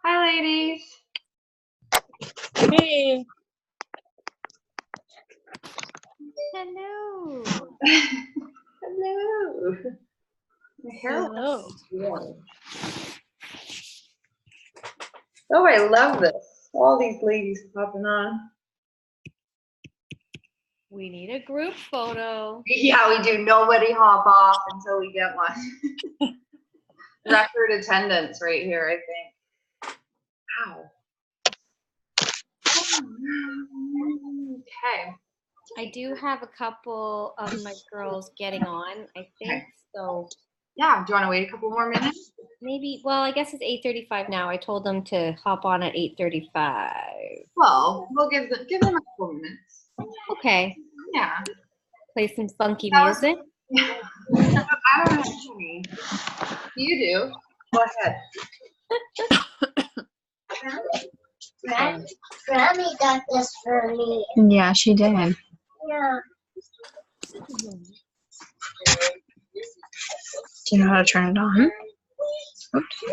Hi, ladies. Hey. Hello. Hello. My hair Hello. looks warm. Oh, I love this. All these ladies popping on. We need a group photo. Yeah, we do. Nobody hop off until we get one. Record attendance right here, I think. Wow. Okay. I do have a couple of my girls getting on, I think. Okay. So Yeah, do you want to wait a couple more minutes? maybe, well, I guess it's 8:35 now. I told them to hop on at 8:35. Well, we'll give them a couple minutes. Okay. Yeah. Play some funky That was- music. I don't have any. You do. Go ahead. Grammy got this for me. Yeah, she did. Yeah. Do you know how to turn it on? Oops.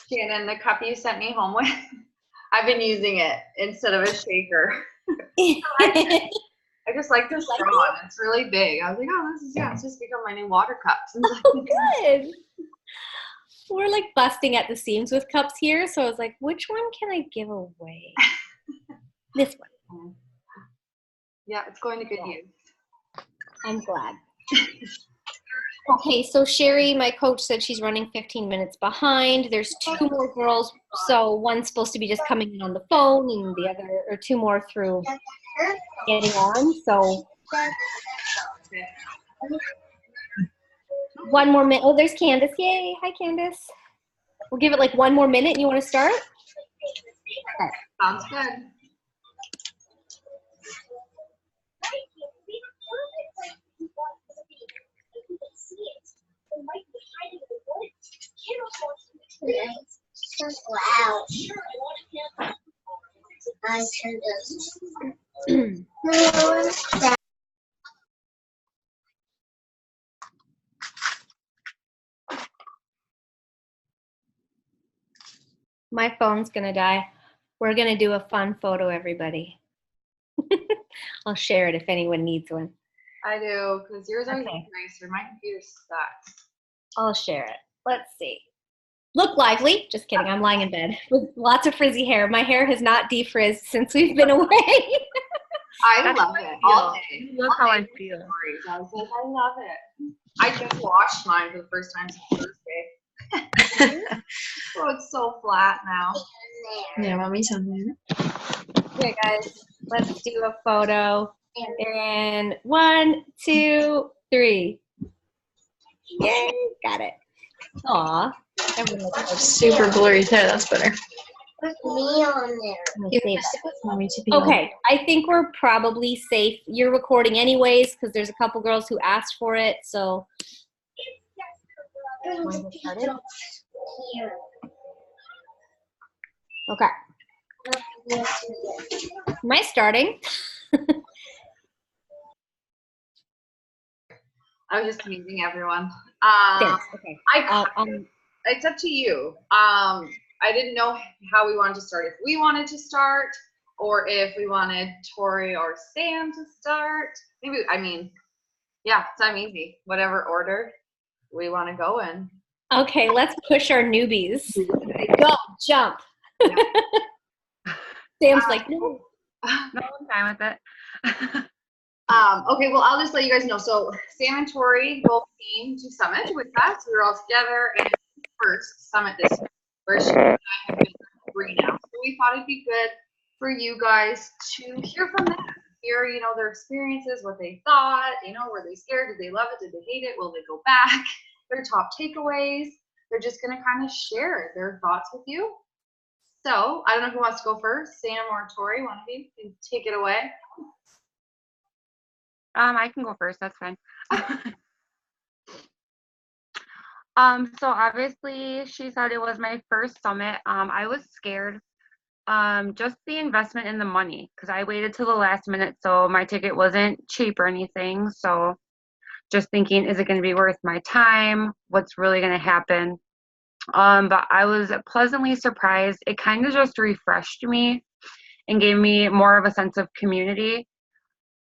Shannon, the cup you sent me home with, I've been using it instead of a shaker. I just like the straw, and it's really big. I was like, oh, it's just become my new water cup. Oh, good. We're like busting at the seams with cups here. So I was like, which one can I give away? This one. Yeah, it's going to good use. I'm glad. Okay, so Sherry, my coach, said she's running 15 minutes behind. There's two more girls, so one's supposed to be just coming in on the phone, and the other, or two more through getting on. So one more minute. Oh, there's Candace. Yay! Hi, Candace. We'll give it like one more minute. You want to start? Sounds good. Wow. I turned this. My phone's gonna die. We're gonna do a fun photo, everybody. I'll share it if anyone needs one. I do, because yours always Okay. nicer. My computer sucks. I'll share it. Let's see. Look lively. Just kidding. I'm lying in bed with lots of frizzy hair. My hair has not defrizzed since we've been away. I That's love how I it all feel. day. Look how I feel. I was like, I love it. I just washed mine for the first time since Thursday. So it's so flat now. Yeah, mommy's on there. Okay, guys, let's do a photo. And 1, 2, 3. Yay, got it. Aw. Everyone looks so Super blurry there. That's better. Put me on there. I'm gonna save that. Mommy to be Okay, I think we're probably safe. You're recording anyways because there's a couple girls who asked for it. So, wanna get started? Here. Okay. Am I starting? I was just teasing everyone. Thanks. Okay. It's up to you. I didn't know how we wanted to start. If we wanted to start, or if we wanted Tori or Sam to start. Maybe, I mean, yeah, so I'm easy. Whatever order we want to go in. Okay, let's push our newbies. Go, jump. Sam's like, no. No, I'm fine with it. Okay, well, I'll just let you guys know. So Sam and Tori both came to Summit with us. We were all together, and it's the first Summit this year. Where she and I have been 3 now. So we thought it'd be good for you guys to hear from them. Hear, their experiences, what they thought, were they scared? Did they love it? Did they hate it? Will they go back? Their top takeaways. They're just going to kind of share their thoughts with you. So I don't know who wants to go first, Sam or Tori. One of you can take it away. I can go first. That's fine. So obviously she said it was my first summit. I was scared. Just the investment in the money, because I waited till the last minute, so my ticket wasn't cheap or anything. So just thinking, is it going to be worth my time? What's really going to happen? But I was pleasantly surprised. It kind of just refreshed me and gave me more of a sense of community.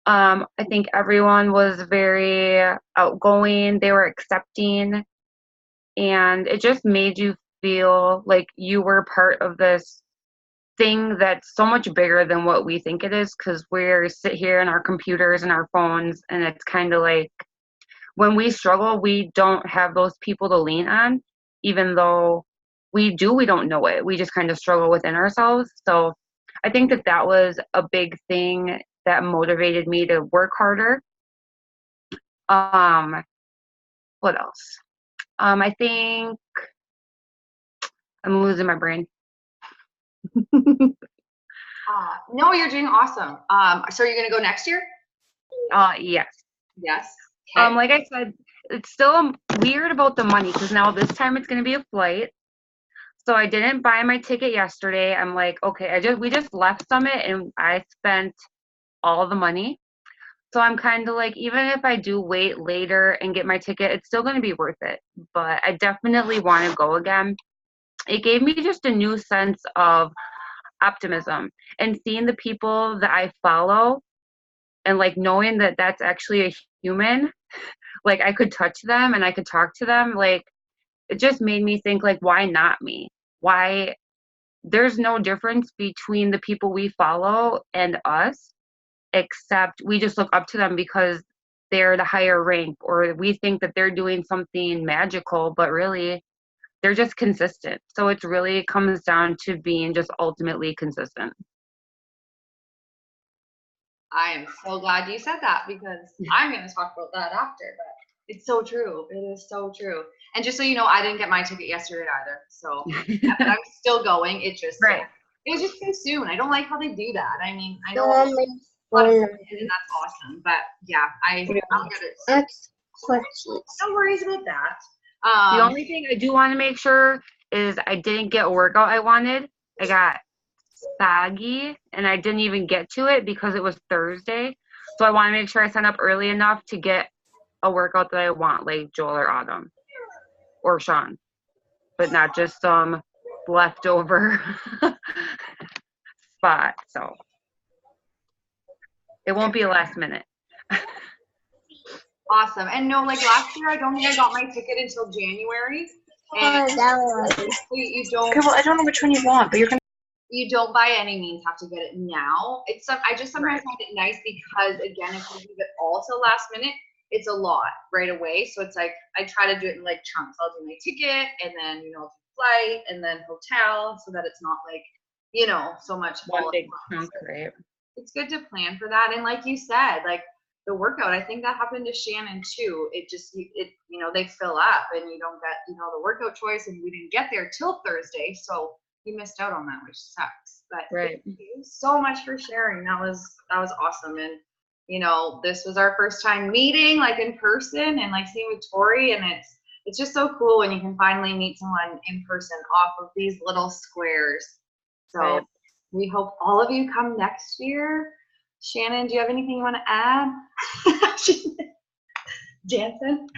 I think everyone was very outgoing. They were accepting, and it just made you feel like you were part of this thing that's so much bigger than what we think it is, because we're sit here in our computers and our phones, and it's kind of like when we struggle, we don't have those people to lean on, even though we do, we don't know it. We just kind of struggle within ourselves. So I think that that was a big thing that motivated me to work harder. What else? I think I'm losing my brain. No, you're doing awesome. So you're gonna go next year? Yes. Yes. Okay. Like I said, it's still weird about the money, because now this time it's going to be a flight. So I didn't buy my ticket yesterday. I'm like, okay, we just left Summit and I spent all the money. So I'm kind of like, even if I do wait later and get my ticket, it's still going to be worth it. But I definitely want to go again. It gave me just a new sense of optimism, and seeing the people that I follow and like knowing that that's actually a human, like I could touch them and I could talk to them. Like it just made me think, like, why not me? Why? There's no difference between the people we follow and us, except we just look up to them because they're the higher rank, or we think that they're doing something magical, but really they're just consistent. So it really comes down to being just ultimately consistent. I am so glad you said that, because I'm going to talk about that after, but it's so true. It is so true. And just so you know, I didn't get my ticket yesterday either. So but I'm still going. It just, Right. it was just too soon. I don't like how they do that. I mean, I know Mommy, a lot of people did, and that's awesome, but yeah, I'll get it. that's cookies. No worries about that. The only thing I do want to make sure is I didn't get a workout I wanted. I got saggy and I didn't even get to it because it was Thursday. So I want to make sure I sign up early enough to get a workout that I want, like Joel or Autumn or Sean, but not just some leftover spot. So it won't be a last minute. Awesome. And no, like last year, I don't think I got my ticket until January. Oh, And that was you don't. Okay, well, I don't know which one you want, but you're gonna. You don't by any means have to get it now. It's I just sometimes find it nice because, again, if you leave it all till last minute, it's a lot right away. So it's like I try to do it in like chunks. I'll do my ticket and then flight and then hotel, so that it's not like so much One all big at once. chunk, right? It's good to plan for that. And like you said, like the workout, I think that happened to Shannon too. It just they fill up and you don't get the workout choice, and we didn't get there till Thursday, so you missed out on that, which sucks. But Right. thank you so much for sharing. That was awesome. And this was our first time meeting like in person and like seeing with Tori, and it's just so cool when you can finally meet someone in person off of these little squares. So Right. we hope all of you come next year. Shannon, do you have anything you want to add? Dancing?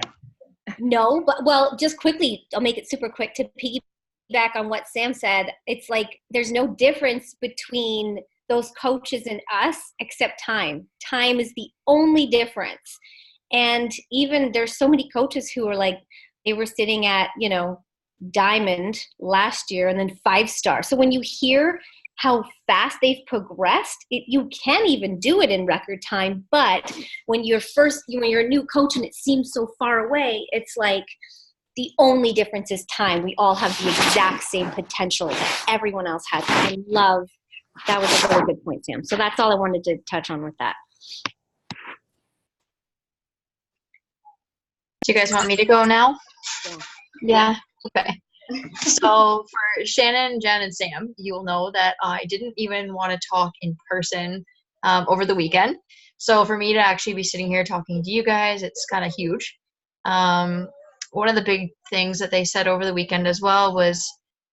No, but well, just quickly, I'll make it super quick to piggyback on what Sam said. It's like there's no difference between those coaches and us except time. Time is the only difference. And even there's so many coaches who are like, they were sitting at, Diamond last year and then 5-star. So when you hear how fast they've progressed, you can even do it in record time. But when you're a new coach and it seems so far away, it's like the only difference is time. We all have the exact same potential that everyone else has. I love that. Was a really good point, Sam. So that's all I wanted to touch on with that. Do you guys want me to go now? Yeah. Okay. So for Shannon, Jen, and Sam, you'll know that I didn't even want to talk in person over the weekend. So for me to actually be sitting here talking to you guys, it's kind of huge. one of the big things that they said over the weekend as well was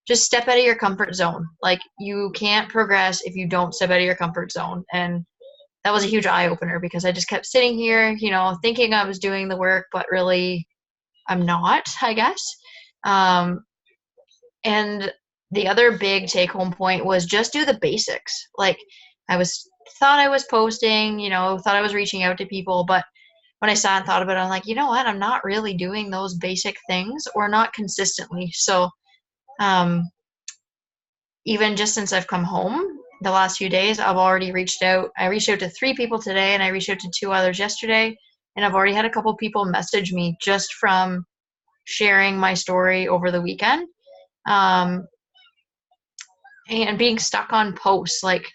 just step out of your comfort zone. Like, you can't progress if you don't step out of your comfort zone. And that was a huge eye opener, because I just kept sitting here, thinking I was doing the work, but really I'm not, I guess. And the other big take home point was just do the basics. Like, thought I was posting, thought I was reaching out to people, but when I sat and thought about it, I'm like, you know what? I'm not really doing those basic things, or not consistently. So, even just since I've come home the last few days, I've already reached out. I reached out to 3 people today, and I reached out to 2 others yesterday. And I've already had a couple people message me just from sharing my story over the weekend. And being stuck on posts, like,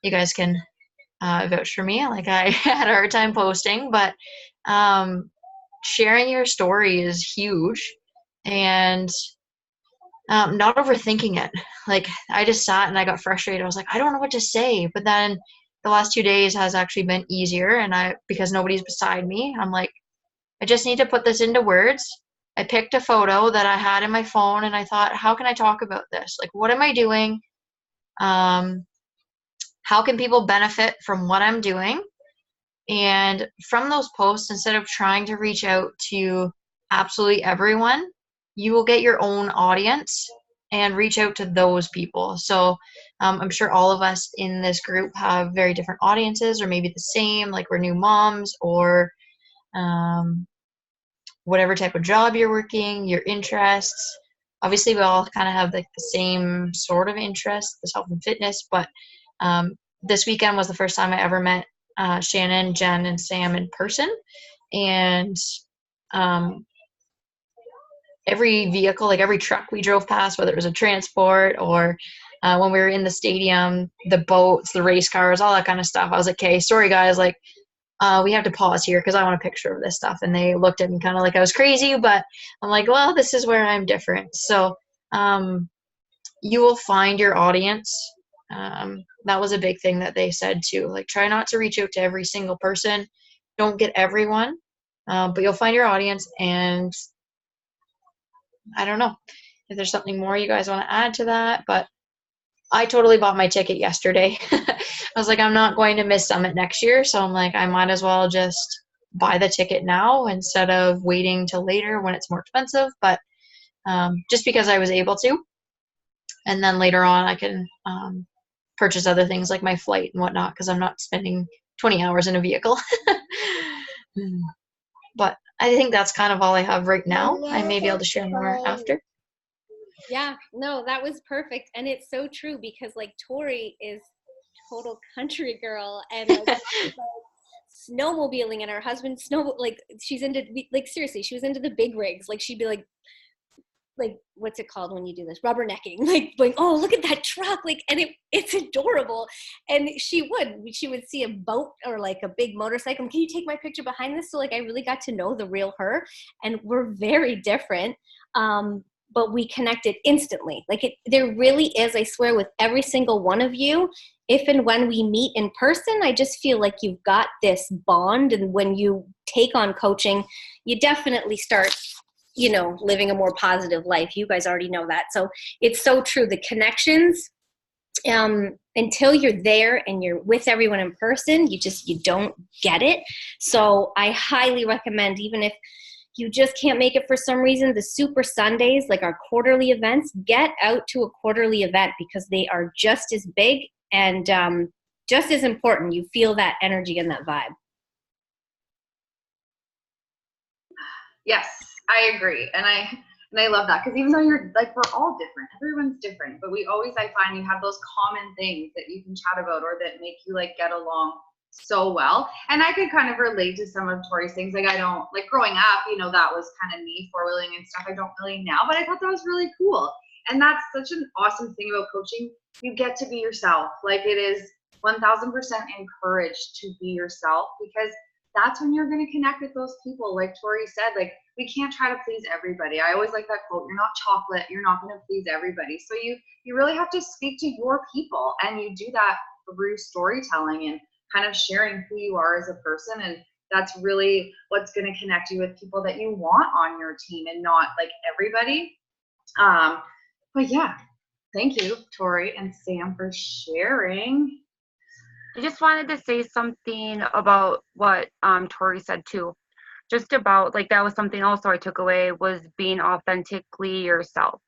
you guys can vouch for me. Like, I had a hard time posting, but sharing your story is huge. And not overthinking it. Like, I just sat and I got frustrated. I was like, I don't know what to say. But then the last 2 days has actually been easier, and because nobody's beside me, I'm like, I just need to put this into words. I picked a photo that I had in my phone, and I thought, how can I talk about this? Like, what am I doing? How can people benefit from what I'm doing? And from those posts, instead of trying to reach out to absolutely everyone, you will get your own audience and reach out to those people. So I'm sure all of us in this group have very different audiences, or maybe the same, like we're new moms, or whatever type of job you're working, your interests. Obviously, we all kind of have like the same sort of interests, the health and fitness, but this weekend was the first time I ever met Shannon, Jen, and Sam in person. And every vehicle, like every truck we drove past, whether it was a transport or when we were in the stadium, the boats, the race cars, all that kind of stuff, I was like, okay, sorry guys, like we have to pause here because I want a picture of this stuff. And they looked at me kind of like I was crazy, but I'm like, well, this is where I'm different. So you will find your audience. That was a big thing that they said too. Like, try not to reach out to every single person. Don't get everyone, but you'll find your audience. And I don't know if there's something more you guys want to add to that, but I totally bought my ticket yesterday. I was like, I'm not going to miss Summit next year. So I'm like, I might as well just buy the ticket now instead of waiting till later when it's more expensive. But just because I was able to. And then later on I can purchase other things like my flight and whatnot, because I'm not spending 20 hours in a vehicle. But I think that's kind of all I have right now. I may be able to share more after. Yeah, no, that was perfect. And it's so true, because like Tori is total country girl, and like, snowmobiling, and her husband like she's into, like, seriously, she was into the big rigs. Like, she'd be like what's it called when you do this, rubbernecking, like going, oh, look at that truck, like, and it's adorable. And she would see a boat or like a big motorcycle, can you take my picture behind this? So like, I really got to know the real her, and we're very different, but we connected instantly. Like, there really is, I swear, with every single one of you, if and when we meet in person, I just feel like you've got this bond. And when you take on coaching, you definitely start living a more positive life. You guys already know that. So it's so true. The connections, until you're there and you're with everyone in person, you don't get it. So I highly recommend, even if you just can't make it for some reason, the Super Sundays, like our quarterly events, get out to a quarterly event, because they are just as big and just as important. You feel that energy and that vibe. Yes, I agree. And I love that, because even though you're like, we're all different, everyone's different, but we always, I find, you have those common things that you can chat about, or that make you like get along so well. And I could kind of relate to some of Tori's things. Like, I don't, like, growing up, that was kind of me, four-wheeling and stuff. I don't really now, but I thought that was really cool. And that's such an awesome thing about coaching. You get to be yourself. Like, it is 1000% encouraged to be yourself, because that's when you're going to connect with those people. Like Tori said, like, we can't try to please everybody. I always like that quote, you're not chocolate, you're not going to please everybody. So you really have to speak to your people, and you do that through storytelling and kind of sharing who you are as a person. And that's really what's going to connect you with people that you want on your team and not like everybody. But yeah, thank you, Tori and Sam, for sharing. I just wanted to say something about what Tori said too. Just about like that was something also I took away was being authentically yourself.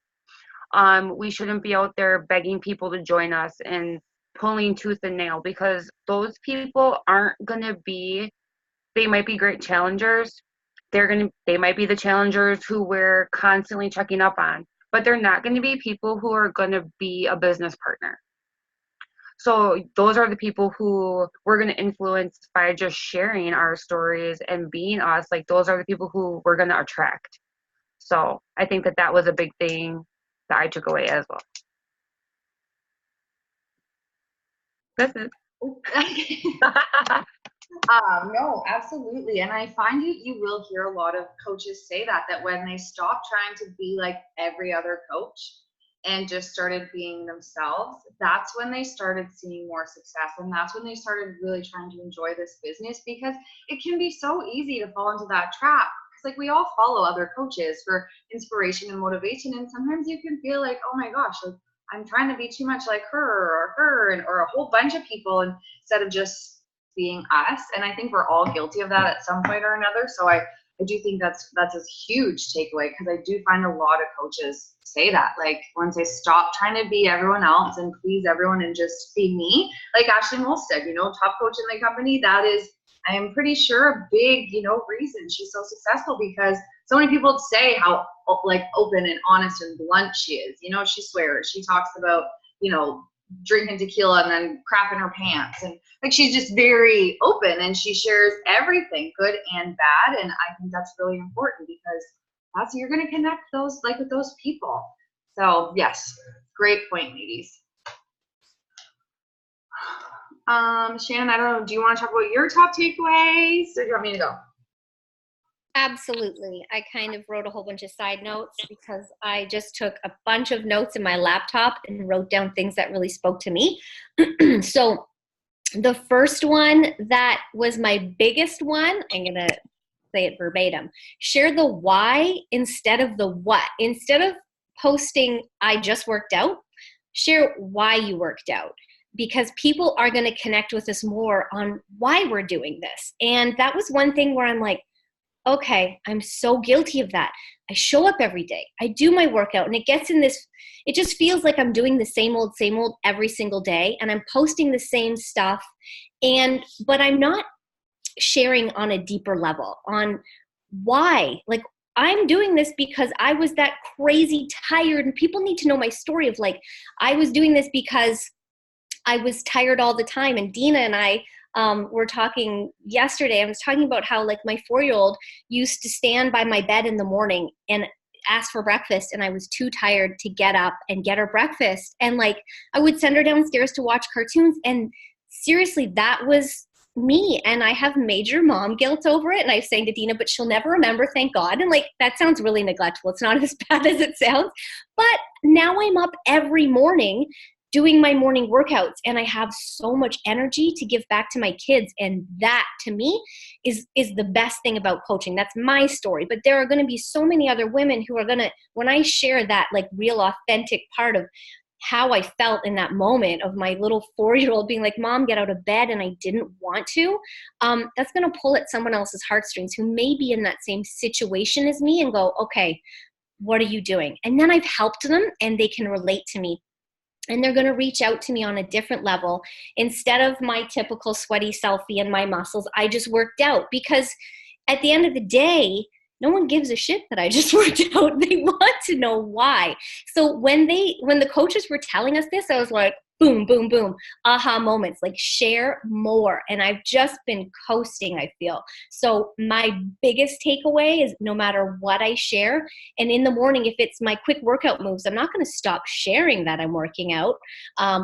We shouldn't be out there begging people to join us and pulling tooth and nail, because those people aren't gonna be, they might be great challengers. They might be the challengers who we're constantly checking up on, but they're not gonna be people who are gonna be a business partner. So those are the people who we're going to influence by just sharing our stories and being us. Like those are the people who we're going to attract. So I think that that was a big thing that I took away as well. That's it. No, absolutely. And I find you will hear a lot of coaches say that when they stop trying to be like every other coach and just started being themselves, that's when they started seeing more success. And that's when they started really trying to enjoy this business, because it can be so easy to fall into that trap. Because like we all follow other coaches for inspiration and motivation. And sometimes you can feel like, oh my gosh, like I'm trying to be too much like her or a whole bunch of people instead of just being us. And I think we're all guilty of that at some point or another. So I do think that's a huge takeaway, because I do find a lot of coaches say that, like once they stop trying to be everyone else and please everyone and just be me, like Ashley Molstead, top coach in the company, that is, I am pretty sure, a big, reason she's so successful, because so many people say how like open and honest and blunt she is. She swears, she talks about, drinking tequila and then crap in her pants, and like she's just very open and she shares everything, good and bad. And I think that's really important, because that's you're going to connect those with those people. So yes, great point, ladies. Shannon, I don't know, do you want to talk about your top takeaways, or do you want me to go? Absolutely. I kind of wrote a whole bunch of side notes because I just took a bunch of notes in my laptop and wrote down things that really spoke to me. So the first one that was my biggest one, I'm going to say it verbatim. Share the why instead of the what. Instead of posting, I just worked out, share why you worked out, because people are going to connect with us more on why we're doing this. And that was one thing where I'm like, okay, I'm so guilty of that. I show up every day. I do my workout, and it gets in this, it just feels like I'm doing the same old every single day, and I'm posting the same stuff. But I'm not sharing on a deeper level on why. Like, I'm doing this because I was that crazy tired, and people need to know my story of like, I was doing this because I was tired all the time. And Dina and I were talking yesterday. I was talking about how like my 4-year-old used to stand by my bed in the morning and ask for breakfast, and I was too tired to get up and get her breakfast. And like I would send her downstairs to watch cartoons, and seriously, that was me. And I have major mom guilt over it. And I was saying to Dina, but she'll never remember, thank God. And like, that sounds really neglectful. It's not as bad as it sounds. But now I'm up every morning doing my morning workouts, and I have so much energy to give back to my kids. And that to me is the best thing about coaching. That's my story. But there are going to be so many other women who are going to, when I share that like real authentic part of how I felt in that moment of my little 4-year-old being like, Mom, get out of bed, and I didn't want to, that's going to pull at someone else's heartstrings who may be in that same situation as me and go, okay, what are you doing? And then I've helped them, and they can relate to me. And they're going to reach out to me on a different level. Instead of my typical sweaty selfie and my muscles, I just worked out. Because at the end of the day, no one gives a shit that I just worked out. They want to know why. So when the coaches were telling us this, I was like, boom, boom, boom, aha moments, like share more. And I've just been coasting, I feel. So my biggest takeaway is no matter what I share, and in the morning, if it's my quick workout moves, I'm not going to stop sharing that I'm working out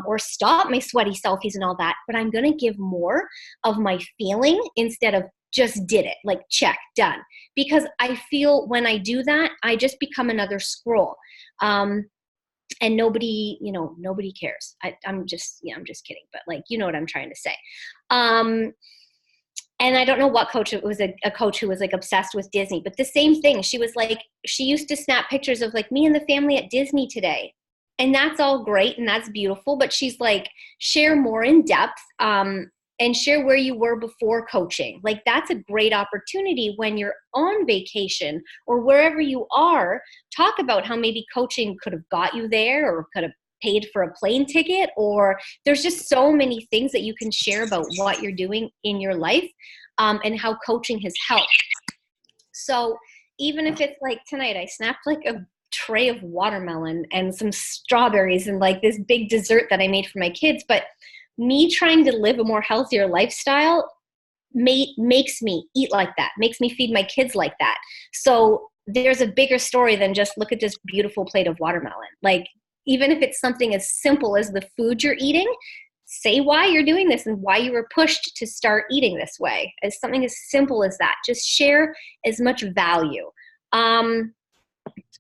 or stop my sweaty selfies and all that, but I'm going to give more of my feeling instead of just did it, like check, done. Because I feel when I do that, I just become another scroll. And nobody cares. I'm just kidding, but like, you know what I'm trying to say. And I don't know what coach, it was a coach who was like obsessed with Disney, but the same thing. She was like, she used to snap pictures of like me and the family at Disney today. And that's all great and that's beautiful. But she's like, share more in depth and share where you were before coaching. Like that's a great opportunity when you're on vacation or wherever you are. Talk about how maybe coaching could have got you there or could have paid for a plane ticket, or there's just so many things that you can share about what you're doing in your life and how coaching has helped. So even if it's like tonight, I snapped like a tray of watermelon and some strawberries and like this big dessert that I made for my kids, but me trying to live a more healthier lifestyle makes me eat like that, makes me feed my kids like that. So there's a bigger story than just look at this beautiful plate of watermelon. Like, even if it's something as simple as the food you're eating, say why you're doing this and why you were pushed to start eating this way. As something as simple as that. Just share as much value. And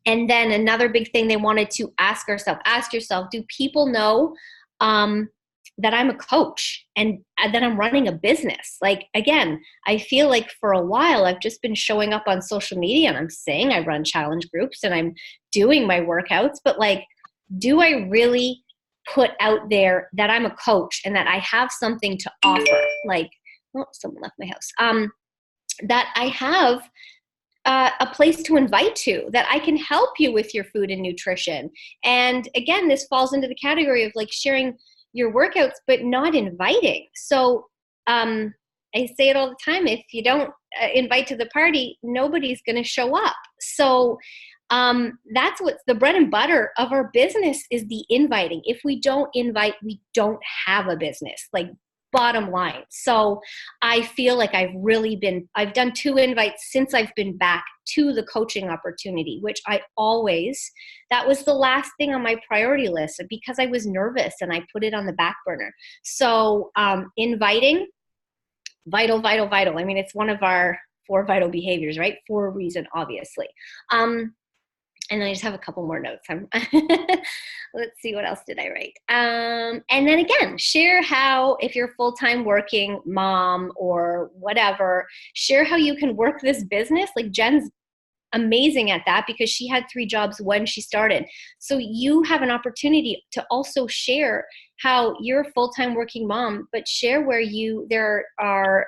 then another big thing they wanted to ask yourself, do people know that I'm a coach and that I'm running a business? Like, again, I feel like for a while I've just been showing up on social media and I'm saying I run challenge groups and I'm doing my workouts, but like, do I really put out there that I'm a coach and that I have something to offer? Like, oh, someone left my house. That I have a place to invite to, that I can help you with your food and nutrition. And again, this falls into the category of like sharing your workouts, but not inviting. So I say it all the time, if you don't invite to the party, nobody's going to show up. So that's what's the bread and butter of our business, is the inviting. If we don't invite, we don't have a business, like bottom line. So I feel like I've done 2 invites since I've been back to the coaching opportunity, which that was the last thing on my priority list because I was nervous and I put it on the back burner. So inviting, vital. I mean, it's one of our 4 vital behaviors, right? For a reason, obviously. And then I just have a couple more notes. Let's see, what else did I write? And then again, share how, if you're a full-time working mom or whatever, share how you can work this business. Like Jen's amazing at that because she had 3 jobs when she started. So you have an opportunity to also share how you're a full-time working mom, but share where there are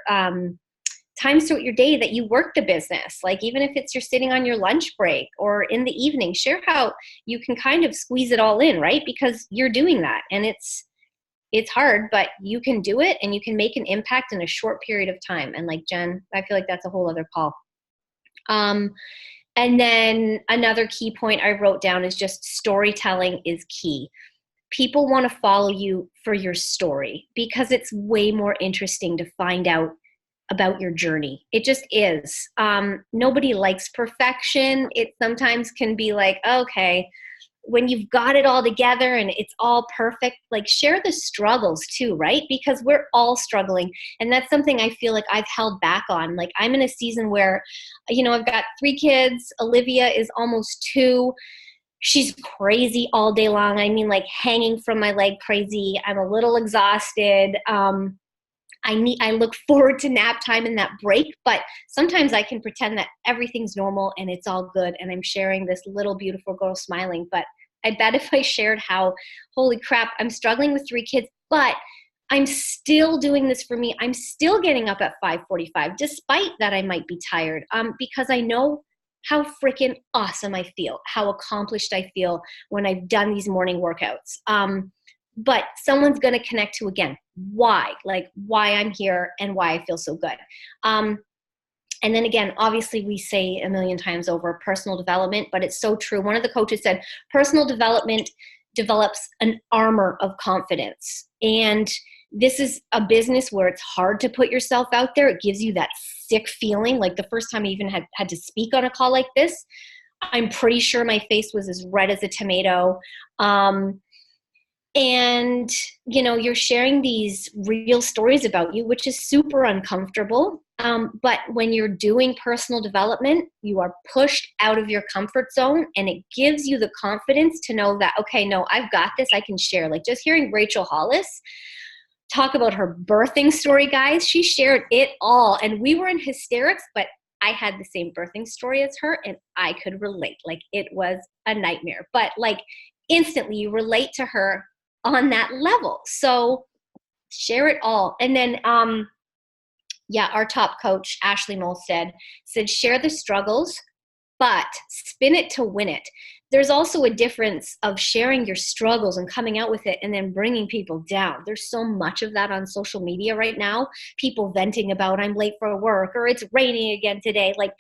times throughout your day that you work the business. Like even if it's you're sitting on your lunch break or in the evening, share how you can kind of squeeze it all in, right? Because you're doing that and it's hard, but you can do it and you can make an impact in a short period of time. And like Jen, I feel like that's a whole other call. And then another key point I wrote down is just storytelling is key. People want to follow you for your story because it's way more interesting to find out about your journey. It just is. Nobody likes perfection. It sometimes can be like, okay, when you've got it all together and it's all perfect, like share the struggles too, right? Because we're all struggling. And that's something I feel like I've held back on. Like I'm in a season where, I've got 3 kids. Olivia is almost 2. She's crazy all day long. I mean, like hanging from my leg crazy. I'm a little exhausted. I look forward to nap time and that break, but sometimes I can pretend that everything's normal and it's all good and I'm sharing this little beautiful girl smiling. But I bet if I shared how, holy crap, I'm struggling with 3 kids, but I'm still doing this for me. I'm still getting up at 5:45, despite that I might be tired, because I know how freaking awesome I feel, how accomplished I feel when I've done these morning workouts. But someone's going to connect to, again, why I'm here and why I feel so good. And then again, obviously we say a million times over personal development, but it's so true. One of the coaches said, personal development develops an armor of confidence. And this is a business where it's hard to put yourself out there. It gives you that sick feeling. Like the first time I even had to speak on a call like this, I'm pretty sure my face was as red as a tomato. And, you're sharing these real stories about you, which is super uncomfortable. But when you're doing personal development, you are pushed out of your comfort zone and it gives you the confidence to know that, okay, no, I've got this. I can share. Like just hearing Rachel Hollis, talk about her birthing story, guys. She shared it all, and we were in hysterics, but I had the same birthing story as her, and I could relate. Like, it was a nightmare, but like instantly you relate to her on that level. So share it all. And then, yeah, our top coach, Ashley Molstead, said, share the struggles, but spin it to win it. There's also a difference of sharing your struggles and coming out with it and then bringing people down. There's so much of that on social media right now. People venting about, I'm late for work, or it's raining again today. Like,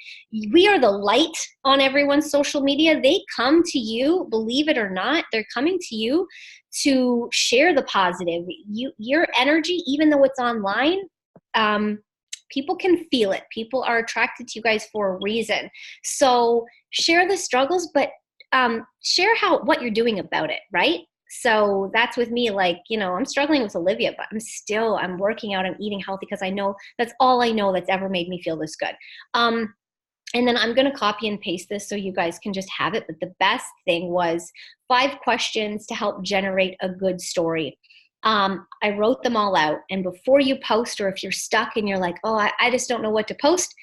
we are the light on everyone's social media. They come to you, believe it or not, they're coming to you to share the positive. Your energy, even though it's online, people can feel it. People are attracted to you guys for a reason. So share the struggles, but share what you're doing about it, right? So that's with me. Like, you know, I'm struggling with Olivia, but I'm working out, I'm eating healthy because I know that's all I know that's ever made me feel this good. And then I'm going to copy and paste this so you guys can just have it. But the best thing was 5 questions to help generate a good story. I wrote them all out. And before you post, or if you're stuck and you're like, oh, I just don't know what to post,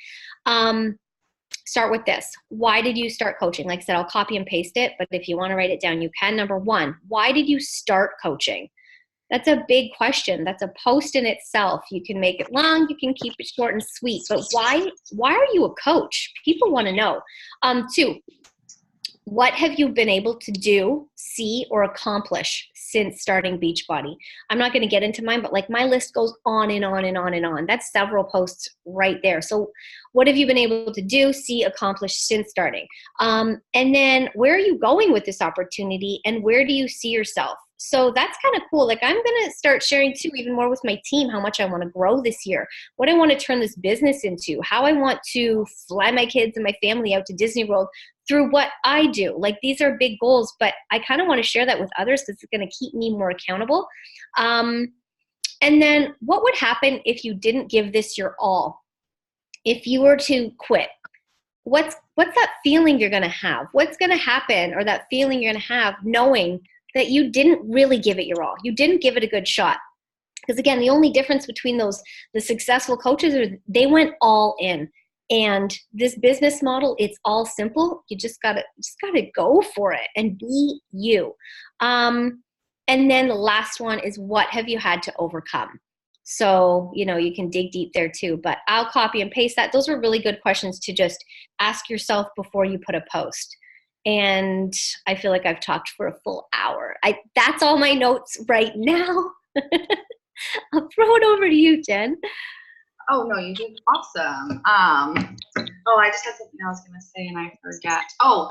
start with this. Why did you start coaching? Like I said, I'll copy and paste it, but if you want to write it down, you can. Number 1, why did you start coaching? That's a big question. That's a post in itself. You can make it long, you can keep it short and sweet, but why are you a coach? People want to know. 2, what have you been able to do, see, or accomplish since starting Beachbody? I'm not going to get into mine, but like, my list goes on and on and on and on. That's several posts right there. So what have you been able to do, see, accomplish since starting? And then where are you going with this opportunity, and where do you see yourself? So that's kind of cool. Like, I'm going to start sharing too, even more with my team, how much I want to grow this year, what I want to turn this business into, how I want to fly my kids and my family out to Disney World through what I do. Like, these are big goals, but I kind of want to share that with others because it's going to keep me more accountable. And then what would happen if you didn't give this your all? If you were to quit, what's that feeling you're going to have? What's going to happen, or that feeling you're going to have knowing that you didn't really give it your all? You didn't give it a good shot. Because again, the only difference between the successful coaches is they went all in. And this business model, it's all simple. You just gotta go for it and be you. And then the last one is, what have you had to overcome? So, you know, you can dig deep there too, but I'll copy and paste that. Those are really good questions to just ask yourself before you put a post. And I feel like I've talked for a full hour. That's all my notes right now. I'll throw it over to you, Jen. Oh, no, you did awesome. I just had something I was going to say and I forgot. Oh,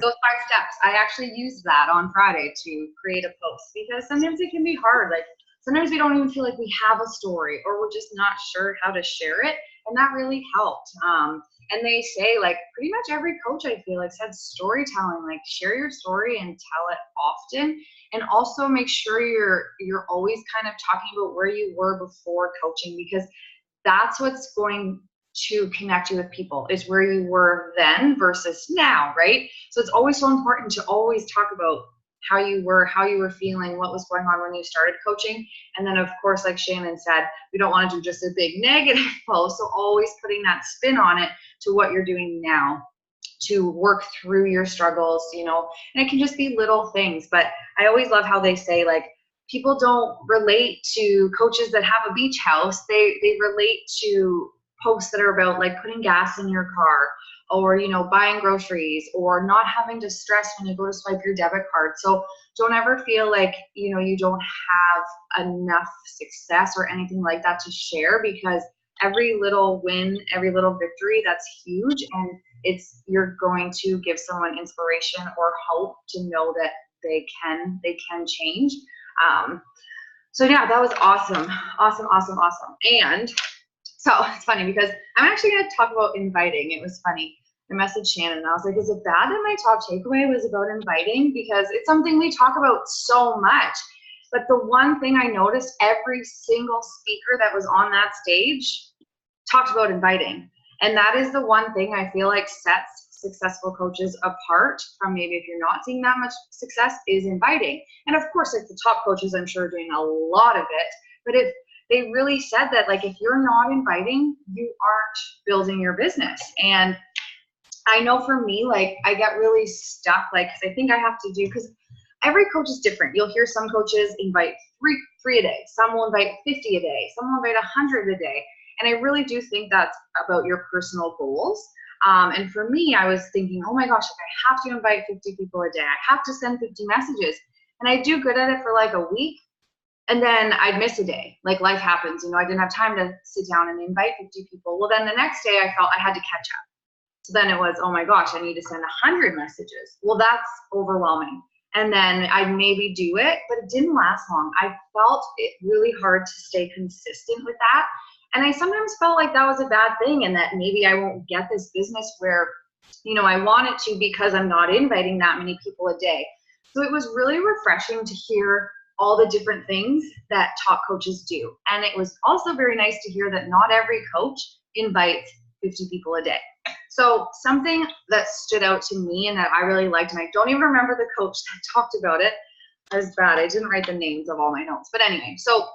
those 5 steps. I actually used that on Friday to create a post, because sometimes it can be hard. Like, sometimes we don't even feel like we have a story, or we're just not sure how to share it. And that really helped. And they say, like, pretty much every coach, I feel like, said storytelling, like, share your story and tell it often. And also make sure you're always kind of talking about where you were before coaching, because that's what's going to connect you with people, is where you were then versus now, right? So it's always so important to always talk about how you were feeling, what was going on when you started coaching. And then, of course, like Shannon said, we don't want to do just a big negative post. So always putting that spin on it to what you're doing now to work through your struggles, you know, and it can just be little things. But I always love how they say, like, people don't relate to coaches that have a beach house. They relate to posts that are about, like, putting gas in your car, or, you know, buying groceries, or not having to stress when you go to swipe your debit card. So don't ever feel like, you know, you don't have enough success or anything like that to share, because every little win, every little victory, that's huge. And you're going to give someone inspiration or hope to know that they can change. So yeah, that was awesome. And so it's funny because I'm actually going to talk about inviting. It was funny. I messaged Shannon and I was like, is it bad that my top takeaway was about inviting? Because it's something we talk about so much. But the one thing I noticed, every single speaker that was on that stage talked about inviting. And that is the one thing I feel like sets successful coaches apart from maybe if you're not seeing that much success, is inviting. And of course, like, the top coaches, I'm sure, are doing a lot of it. But if they really said that, like, if you're not inviting, you aren't building your business. And I know for me, like, I get really stuck, like, 'cause I think I have to do, because every coach is different. You'll hear some coaches invite three a day. Some will invite 50 a day. Some will invite 100 a day. And I really do think that's about your personal goals. And for me, I was thinking, oh my gosh, like, I have to invite 50 people a day. I have to send 50 messages. And I do good at it for like a week. And then I'd miss a day. Like, life happens. You know, I didn't have time to sit down and invite 50 people. Well, then the next day I felt I had to catch up. So then it was, oh my gosh, I need to send 100 messages. Well, that's overwhelming. And then I'd maybe do it, but it didn't last long. I felt it really hard to stay consistent with that. And I sometimes felt like that was a bad thing, and that maybe I won't get this business where, you know, I want it to, because I'm not inviting that many people a day. So it was really refreshing to hear all the different things that top coaches do. And it was also very nice to hear that not every coach invites 50 people a day. So something that stood out to me and that I really liked, and I don't even remember the coach that talked about it. That was bad. I didn't write the names of all my notes. But anyway, so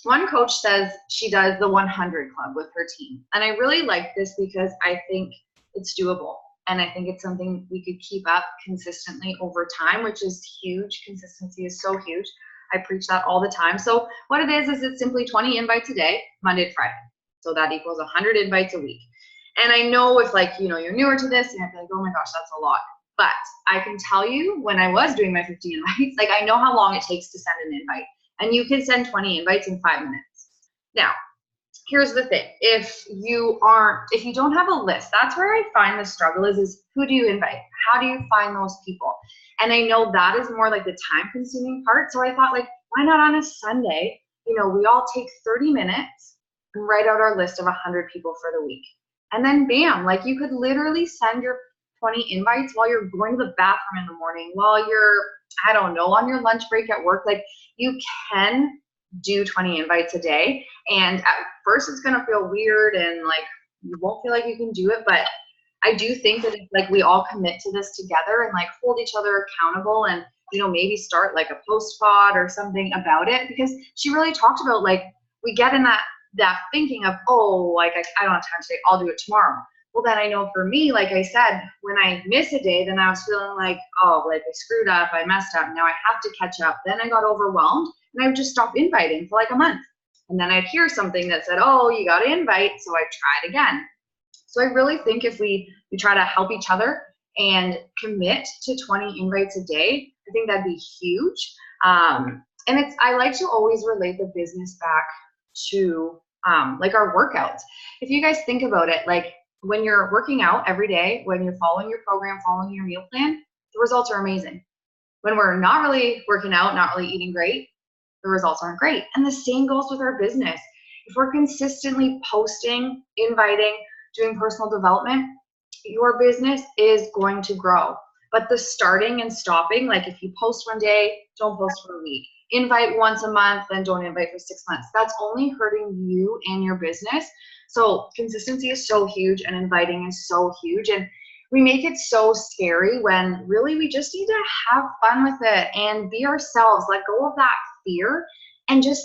one coach says she does the 100 club with her team. And I really like this because I think it's doable. And I think it's something we could keep up consistently over time, which is huge. Consistency is so huge. I preach that all the time. So what it is it's simply 20 invites a day, Monday to Friday. So that equals 100 invites a week. And I know if, like, you know, you're newer to this and you're like, oh my gosh, that's a lot. But I can tell you, when I was doing my 50 invites, like, I know how long it takes to send an invite. And you can send 20 invites in 5 minutes. Now, here's the thing. If you don't have a list, that's where I find the struggle is who do you invite? How do you find those people? And I know that is more like the time consuming part. So I thought, like, why not on a Sunday, you know, we all take 30 minutes and write out our list of 100 people for the week. And then bam, like, you could literally send your 20 invites while you're going to the bathroom in the morning, while you're, I don't know, on your lunch break at work. Like, you can do 20 invites a day. And at first it's going to feel weird and like you won't feel like you can do it. But I do think that if, like, we all commit to this together and like hold each other accountable and, you know, maybe start like a post pod or something about it, because she really talked about, like, we get in that thinking of, oh, like, I don't have time today, I'll do it tomorrow. Well, then I know for me, like I said, when I miss a day, then I was feeling like, oh, like, I screwed up, I messed up, now I have to catch up. Then I got overwhelmed and I would just stop inviting for like a month. And then I'd hear something that said, oh, you got to invite. So I tried again. So I really think if we try to help each other and commit to 20 invites a day, I think that'd be huge. And I like to always relate the business back to like our workouts. If you guys think about it, like, when you're working out every day, when you're following your program, following your meal plan, the results are amazing. When we're not really working out, not really eating great, the results aren't great. And the same goes with our business. If we're consistently posting, inviting, doing personal development, your business is going to grow. But the starting and stopping, like, if you post one day, don't post for a week. Invite once a month, then don't invite for 6 months. That's only hurting you and your business. So consistency is so huge, and inviting is so huge. And we make it so scary when really we just need to have fun with it and be ourselves, let go of that fear, and just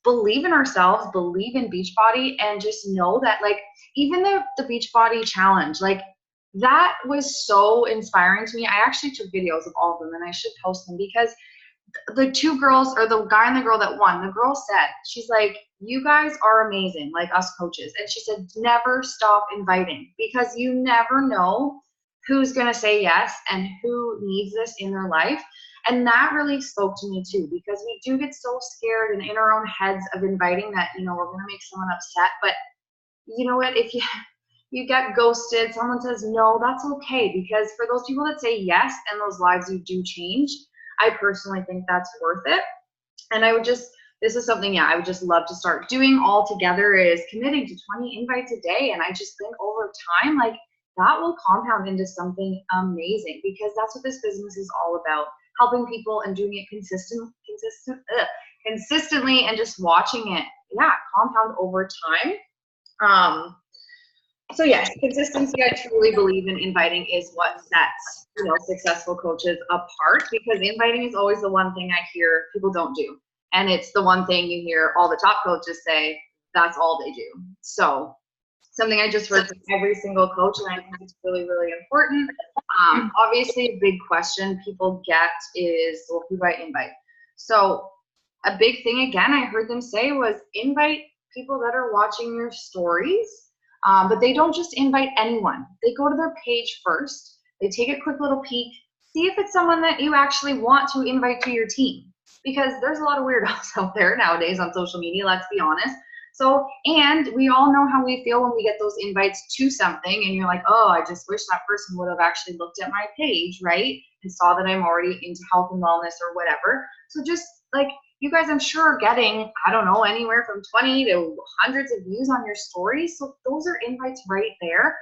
believe in ourselves, believe in Beachbody, and just know that, like, even the Beachbody challenge, like, that was so inspiring to me. I actually took videos of all of them, and I should post them, because the two girls, or the guy and the girl that won, the girl said, she's like, you guys are amazing, like us coaches. And she said, never stop inviting, because you never know who's going to say yes and who needs this in their life. And that really spoke to me too, because we do get so scared and in our own heads of inviting that, you know, we're going to make someone upset. But you know what, if you get ghosted, someone says no, that's okay, because for those people that say yes and those lives you do change, I personally think that's worth it. And I would just, this is something, I would just love to start doing all together, is committing to 20 invites a day. And I just think over time, like, that will compound into something amazing, because that's what this business is all about, helping people and doing it consistently and just watching it, compound over time. So yes, consistency, I truly believe in inviting is what sets, you know, successful coaches apart, because inviting is always the one thing I hear people don't do. And it's the one thing you hear all the top coaches say, that's all they do. So something I just heard from every single coach, and I think it's really, really important. Obviously, a big question people get is, well, who do I invite? So a big thing, again, I heard them say was invite people that are watching your stories, but they don't just invite anyone. They go to their page first. They take a quick little peek, see if it's someone that you actually want to invite to your team. Because there's a lot of weirdos out there nowadays on social media, let's be honest. So, and we all know how we feel when we get those invites to something and you're like, oh, I just wish that person would have actually looked at my page, right? And saw that I'm already into health and wellness or whatever. So just like, you guys, I'm sure are getting, I don't know, anywhere from 20 to hundreds of views on your stories. So those are invites right there.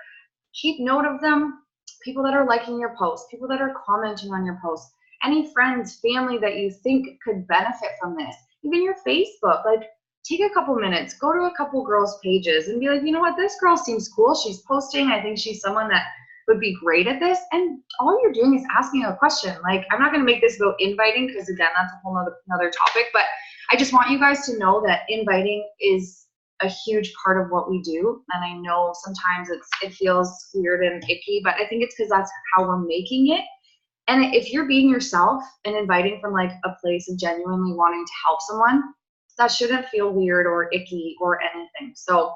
Keep note of them. People that are liking your posts, people that are commenting on your posts, any friends, family that you think could benefit from this, even your Facebook, like, take a couple minutes, go to a couple girls' pages and be like, you know what, this girl seems cool. She's posting. I think she's someone that would be great at this. And all you're doing is asking a question. Like, I'm not going to make this about inviting because, again, that's a whole another topic. But I just want you guys to know that inviting is a huge part of what we do. And I know sometimes it feels weird and icky, but I think it's because that's how we're making it. And if you're being yourself and inviting from like a place of genuinely wanting to help someone, that shouldn't feel weird or icky or anything. So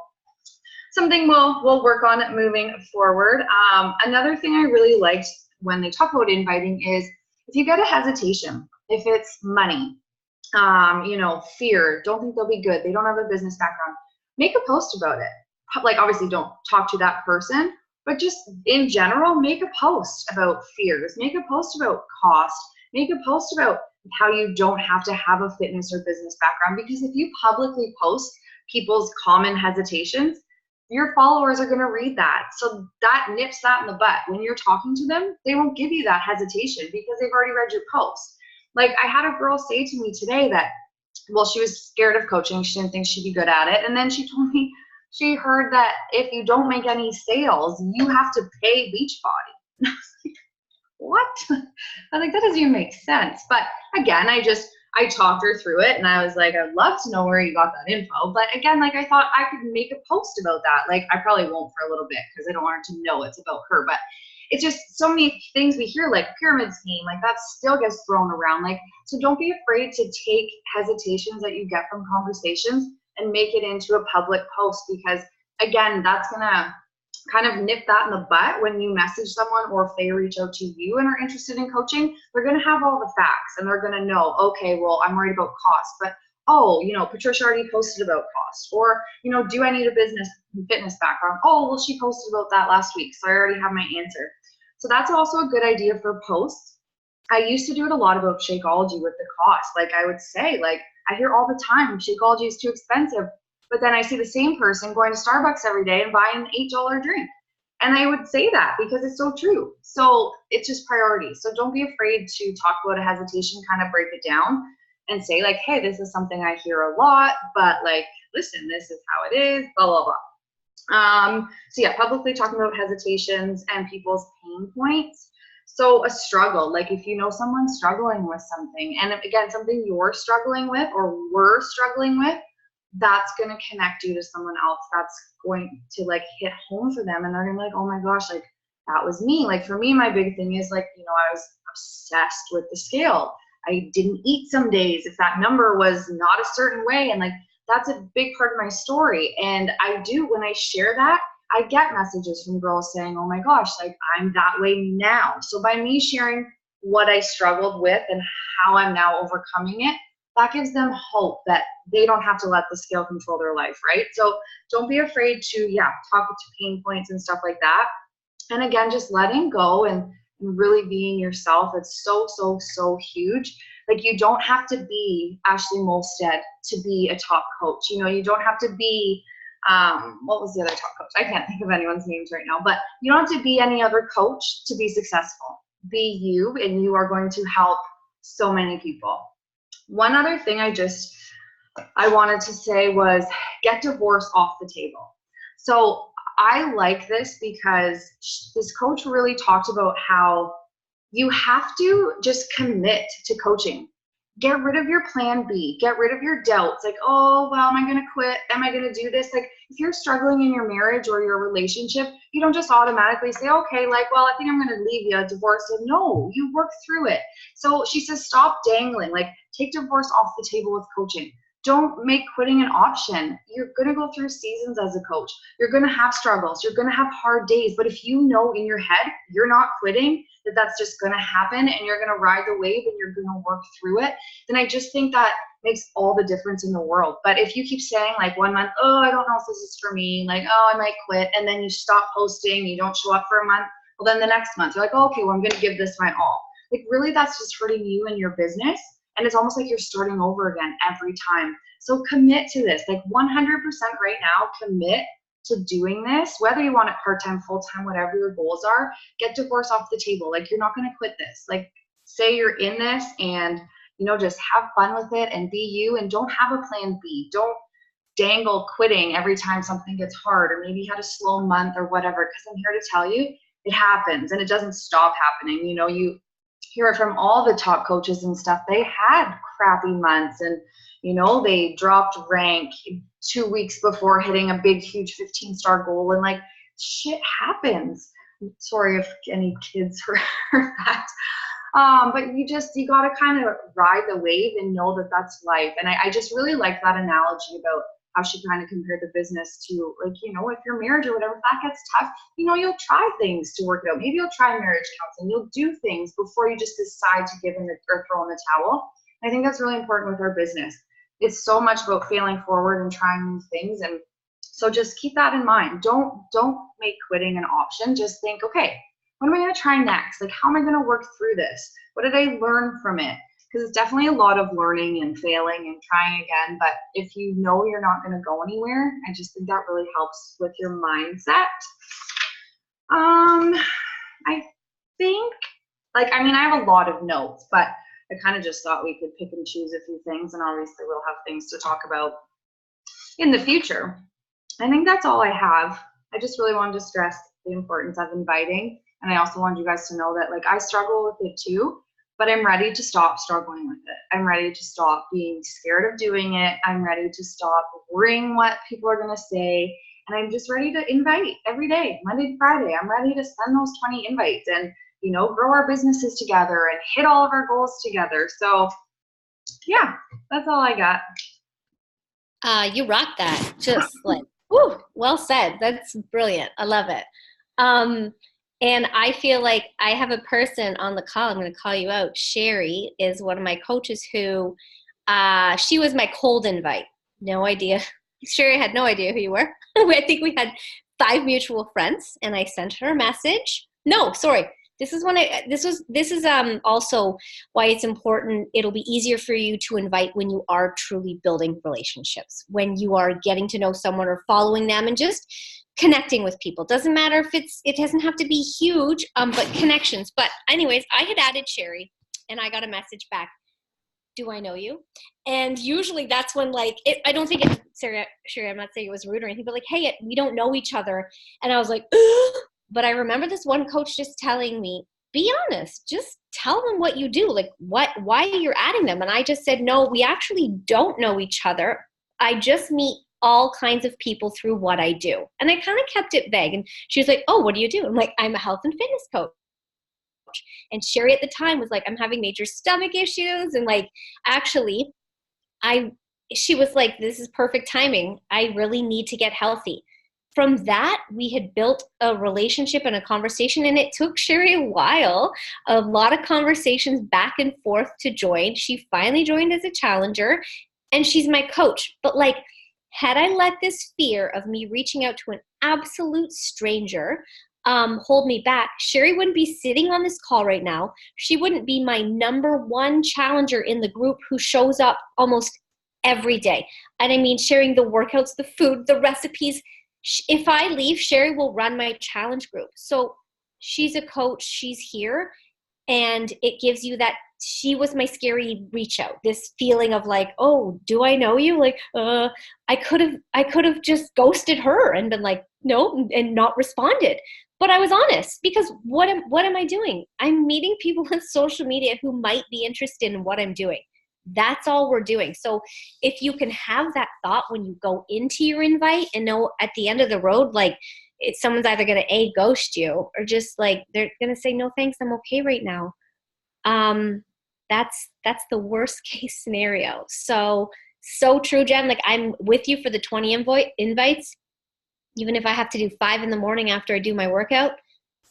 something we'll work on moving forward. Another thing I really liked when they talk about inviting is if you get a hesitation, if it's money, fear, don't think they'll be good, they don't have a business background, make a post about it. Like, obviously don't talk to that person, but just in general, make a post about fears, make a post about cost, make a post about how you don't have to have a fitness or business background, because if you publicly post people's common hesitations, your followers are going to read that. So that nips that in the butt. When you're talking to them, they won't give you that hesitation because they've already read your post. Like, I had a girl say to me today that, well, she was scared of coaching. She didn't think she'd be good at it. And then she told me she heard that if you don't make any sales, you have to pay Beachbody. What? I was like, that doesn't even make sense. But again, I talked her through it and I was like, I'd love to know where you got that info. But again, like, I thought I could make a post about that. Like, I probably won't for a little bit because I don't want her to know it's about her. But it's just so many things we hear, like pyramid scheme, like that still gets thrown around. Like, so don't be afraid to take hesitations that you get from conversations and make it into a public post, because again, that's going to kind of nip that in the butt when you message someone, or if they reach out to you and are interested in coaching, they're going to have all the facts and they're going to know, okay, well, I'm worried about cost, but oh, Patricia already posted about cost, or, do I need a business fitness background? Oh, well, she posted about that last week, so I already have my answer. So that's also a good idea for posts. I used to do it a lot about Shakeology with the cost. Like, I would say, like, I hear all the time, Shakeology is too expensive. But then I see the same person going to Starbucks every day and buying an $8 drink. And I would say that because it's so true. So it's just priorities. So don't be afraid to talk about a hesitation, kind of break it down and say, like, hey, this is something I hear a lot, but like, listen, this is how it is, blah, blah, blah. So yeah, publicly talking about hesitations and people's pain points. So a struggle, like if you know someone's struggling with something, and again, something you're struggling with or were struggling with, that's going to connect you to someone else. That's going to like hit home for them. And they're going to be like, oh my gosh, like that was me. Like for me, my big thing is like, I was obsessed with the scale. I didn't eat some days if that number was not a certain way. And like, that's a big part of my story. And I do, when I share that, I get messages from girls saying, oh my gosh, like I'm that way now. So by me sharing what I struggled with and how I'm now overcoming it, that gives them hope that they don't have to let the scale control their life, right? So don't be afraid to, talk to pain points and stuff like that. And again, just letting go and really being yourself. It's so, so, so huge. Like, you don't have to be Ashley Molstead to be a top coach. You don't have to be, what was the other top coach? I can't think of anyone's names right now, but you don't have to be any other coach to be successful. Be you, and you are going to help so many people. One other thing I wanted to say was get divorce off the table. So I like this because this coach really talked about how you have to just commit to coaching. get rid of your plan B, get rid of your doubts. Like, oh, well, am I going to quit? Am I going to do this? Like, if you're struggling in your marriage or your relationship, you don't just automatically say, okay, like, well, I think I'm going to leave you, divorce you. No, you work through it. So she says, stop dangling. Like, take divorce off the table with coaching. Don't make quitting an option. You're going to go through seasons as a coach. You're going to have struggles. You're going to have hard days. But if you know in your head you're not quitting, that that's just going to happen and you're going to ride the wave and you're going to work through it, then I just think that makes all the difference in the world. But if you keep saying like 1 month, oh, I don't know if this is for me, like, oh, I might quit, and then you stop posting, you don't show up for a month, well, then the next month you're like, oh, okay, well, I'm going to give this my all. Like, really, that's just hurting you and your business. And it's almost like you're starting over again every time. So commit to this, like 100% right now, commit to doing this, whether you want it part-time, full-time, whatever your goals are. Get divorce off the table. Like, you're not going to quit this. Like, say you're in this and, you know, just have fun with it and be you, and don't have a plan B. Don't dangle quitting every time something gets hard, or maybe you had a slow month or whatever, because I'm here to tell you it happens and it doesn't stop happening. You know, you hear it from all the top coaches and stuff. They had crappy months and, you know, they dropped rank 2 weeks before hitting a big, huge 15-star goal, and like, shit happens. Sorry if any kids heard that. But you got to kind of ride the wave and know that that's life. And I just really like that analogy about how she kind of compared the business to, like, you know, if your marriage or whatever, if that gets tough, you know, you'll try things to work it out. Maybe you'll try marriage counseling. You'll do things before you just decide to give in or throw in the towel. And I think that's really important with our business. It's so much about failing forward and trying new things. And so just keep that in mind. Don't make quitting an option. Just think, okay, what am I going to try next? Like, how am I going to work through this? What did I learn from it? Because it's definitely a lot of learning and failing and trying again. But if you know you're not going to go anywhere, I just think that really helps with your mindset. I think, like, I mean, I have a lot of notes, but I kind of just thought we could pick and choose a few things, and obviously we'll have things to talk about in the future. I think that's all I have. I just really wanted to stress the importance of inviting. And I also wanted you guys to know that, like, I struggle with it too, but I'm ready to stop struggling with it. I'm ready to stop being scared of doing it. I'm ready to stop worrying what people are going to say. And I'm just ready to invite every day, Monday to Friday. I'm ready to send those 20 invites and, you know, grow our businesses together and hit all of our goals together. So yeah, that's all I got. You rock that. Just like, woo, well said. That's brilliant. I love it. And I feel like I have a person on the call. I'm going to call you out. Sherry is one of my coaches who, she was my cold invite. No idea. Sherry had no idea who you were. I think we had 5 mutual friends, and I sent her a message. No, sorry. This is also why it's important. It'll be easier for you to invite when you are truly building relationships, when you are getting to know someone or following them and just connecting with people. Doesn't matter if it doesn't have to be huge, but connections. But anyways, I had added Sherry, and I got a message back. Do I know you? And usually that's when, like, I don't think it's, Sherry, I'm not saying it was rude or anything, but like, hey, we don't know each other. And I was like, ugh. But I remember this one coach just telling me, be honest, just tell them what you do, like why you're adding them. And I just said, no, we actually don't know each other. I just meet all kinds of people through what I do. And I kind of kept it vague. And she was like, oh, what do you do? I'm like, I'm a health and fitness coach. And Sherry at the time was like, I'm having major stomach issues. And like, actually, she was like, this is perfect timing. I really need to get healthy. From that, we had built a relationship and a conversation, and it took Sherry a while, a lot of conversations back and forth to join. She finally joined as a challenger, and she's my coach. But like, had I let this fear of me reaching out to an absolute stranger hold me back, Sherry wouldn't be sitting on this call right now. She wouldn't be my #1 challenger in the group who shows up almost every day. And I mean, sharing the workouts, the food, the recipes. If I leave, Sherry will run my challenge group. So she's a coach, she's here, and it gives you that. She was my scary reach out, this feeling of like, oh, do I know you? Like, I could have just ghosted her and been like, no, and not responded. But I was honest, because what am I doing? I'm meeting people on social media who might be interested in what I'm doing. That's all we're doing. So if you can have that thought when you go into your invite and know at the end of the road, like someone's either going to ghost you or just like they're going to say, no, thanks, I'm okay right now. That's the worst case scenario. So true, Jen. Like I'm with you for the 20 invites. Even if I have to do 5 in the morning after I do my workout,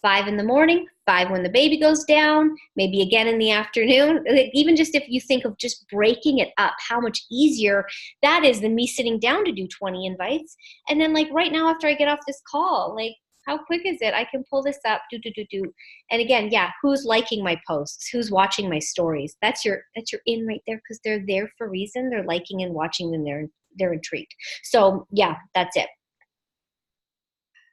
5 in the morning, 5 when the baby goes down, maybe again in the afternoon. Like even just if you think of just breaking it up, how much easier that is than me sitting down to do 20 invites. And then like right now after I get off this call, like how quick is it? I can pull this up, do. And again, yeah, who's liking my posts? Who's watching my stories? That's your in right there because they're there for a reason. They're liking and watching and they're intrigued. So yeah, that's it.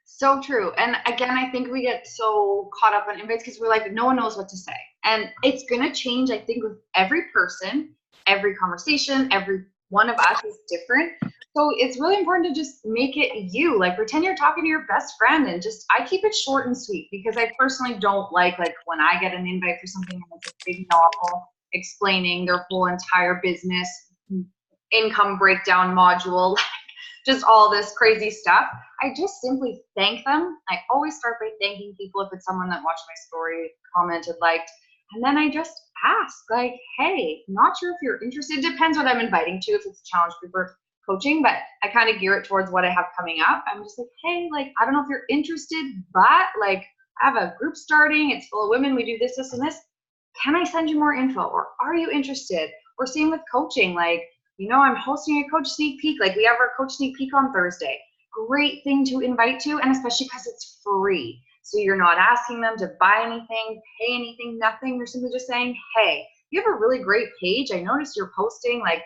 So true. And again, I think we get so caught up on invites because we're like, no one knows what to say. And it's going to change, I think, with every person, every conversation, every one of us is different. So it's really important to just make it you. Like pretend you're talking to your best friend and just, I keep it short and sweet because I personally don't like when I get an invite for something and it's a big novel explaining their whole entire business income breakdown module, just all this crazy stuff. I just simply thank them. I always start by thanking people if it's someone that watched my story, commented, liked, and then I just ask like, hey, not sure if you're interested. It depends what I'm inviting to, if it's a challenge group or coaching, but I kind of gear it towards what I have coming up. I'm just like, hey, like, I don't know if you're interested, but like I have a group starting. It's full of women. We do this, this, and this. Can I send you more info? Or are you interested? Or same with coaching, like, you know, I'm hosting a coach sneak peek. Like we have our coach sneak peek on Thursday. Great thing to invite to, and especially because it's free. So you're not asking them to buy anything, pay anything, nothing. You're simply just saying, hey, you have a really great page. I noticed you're posting. Like,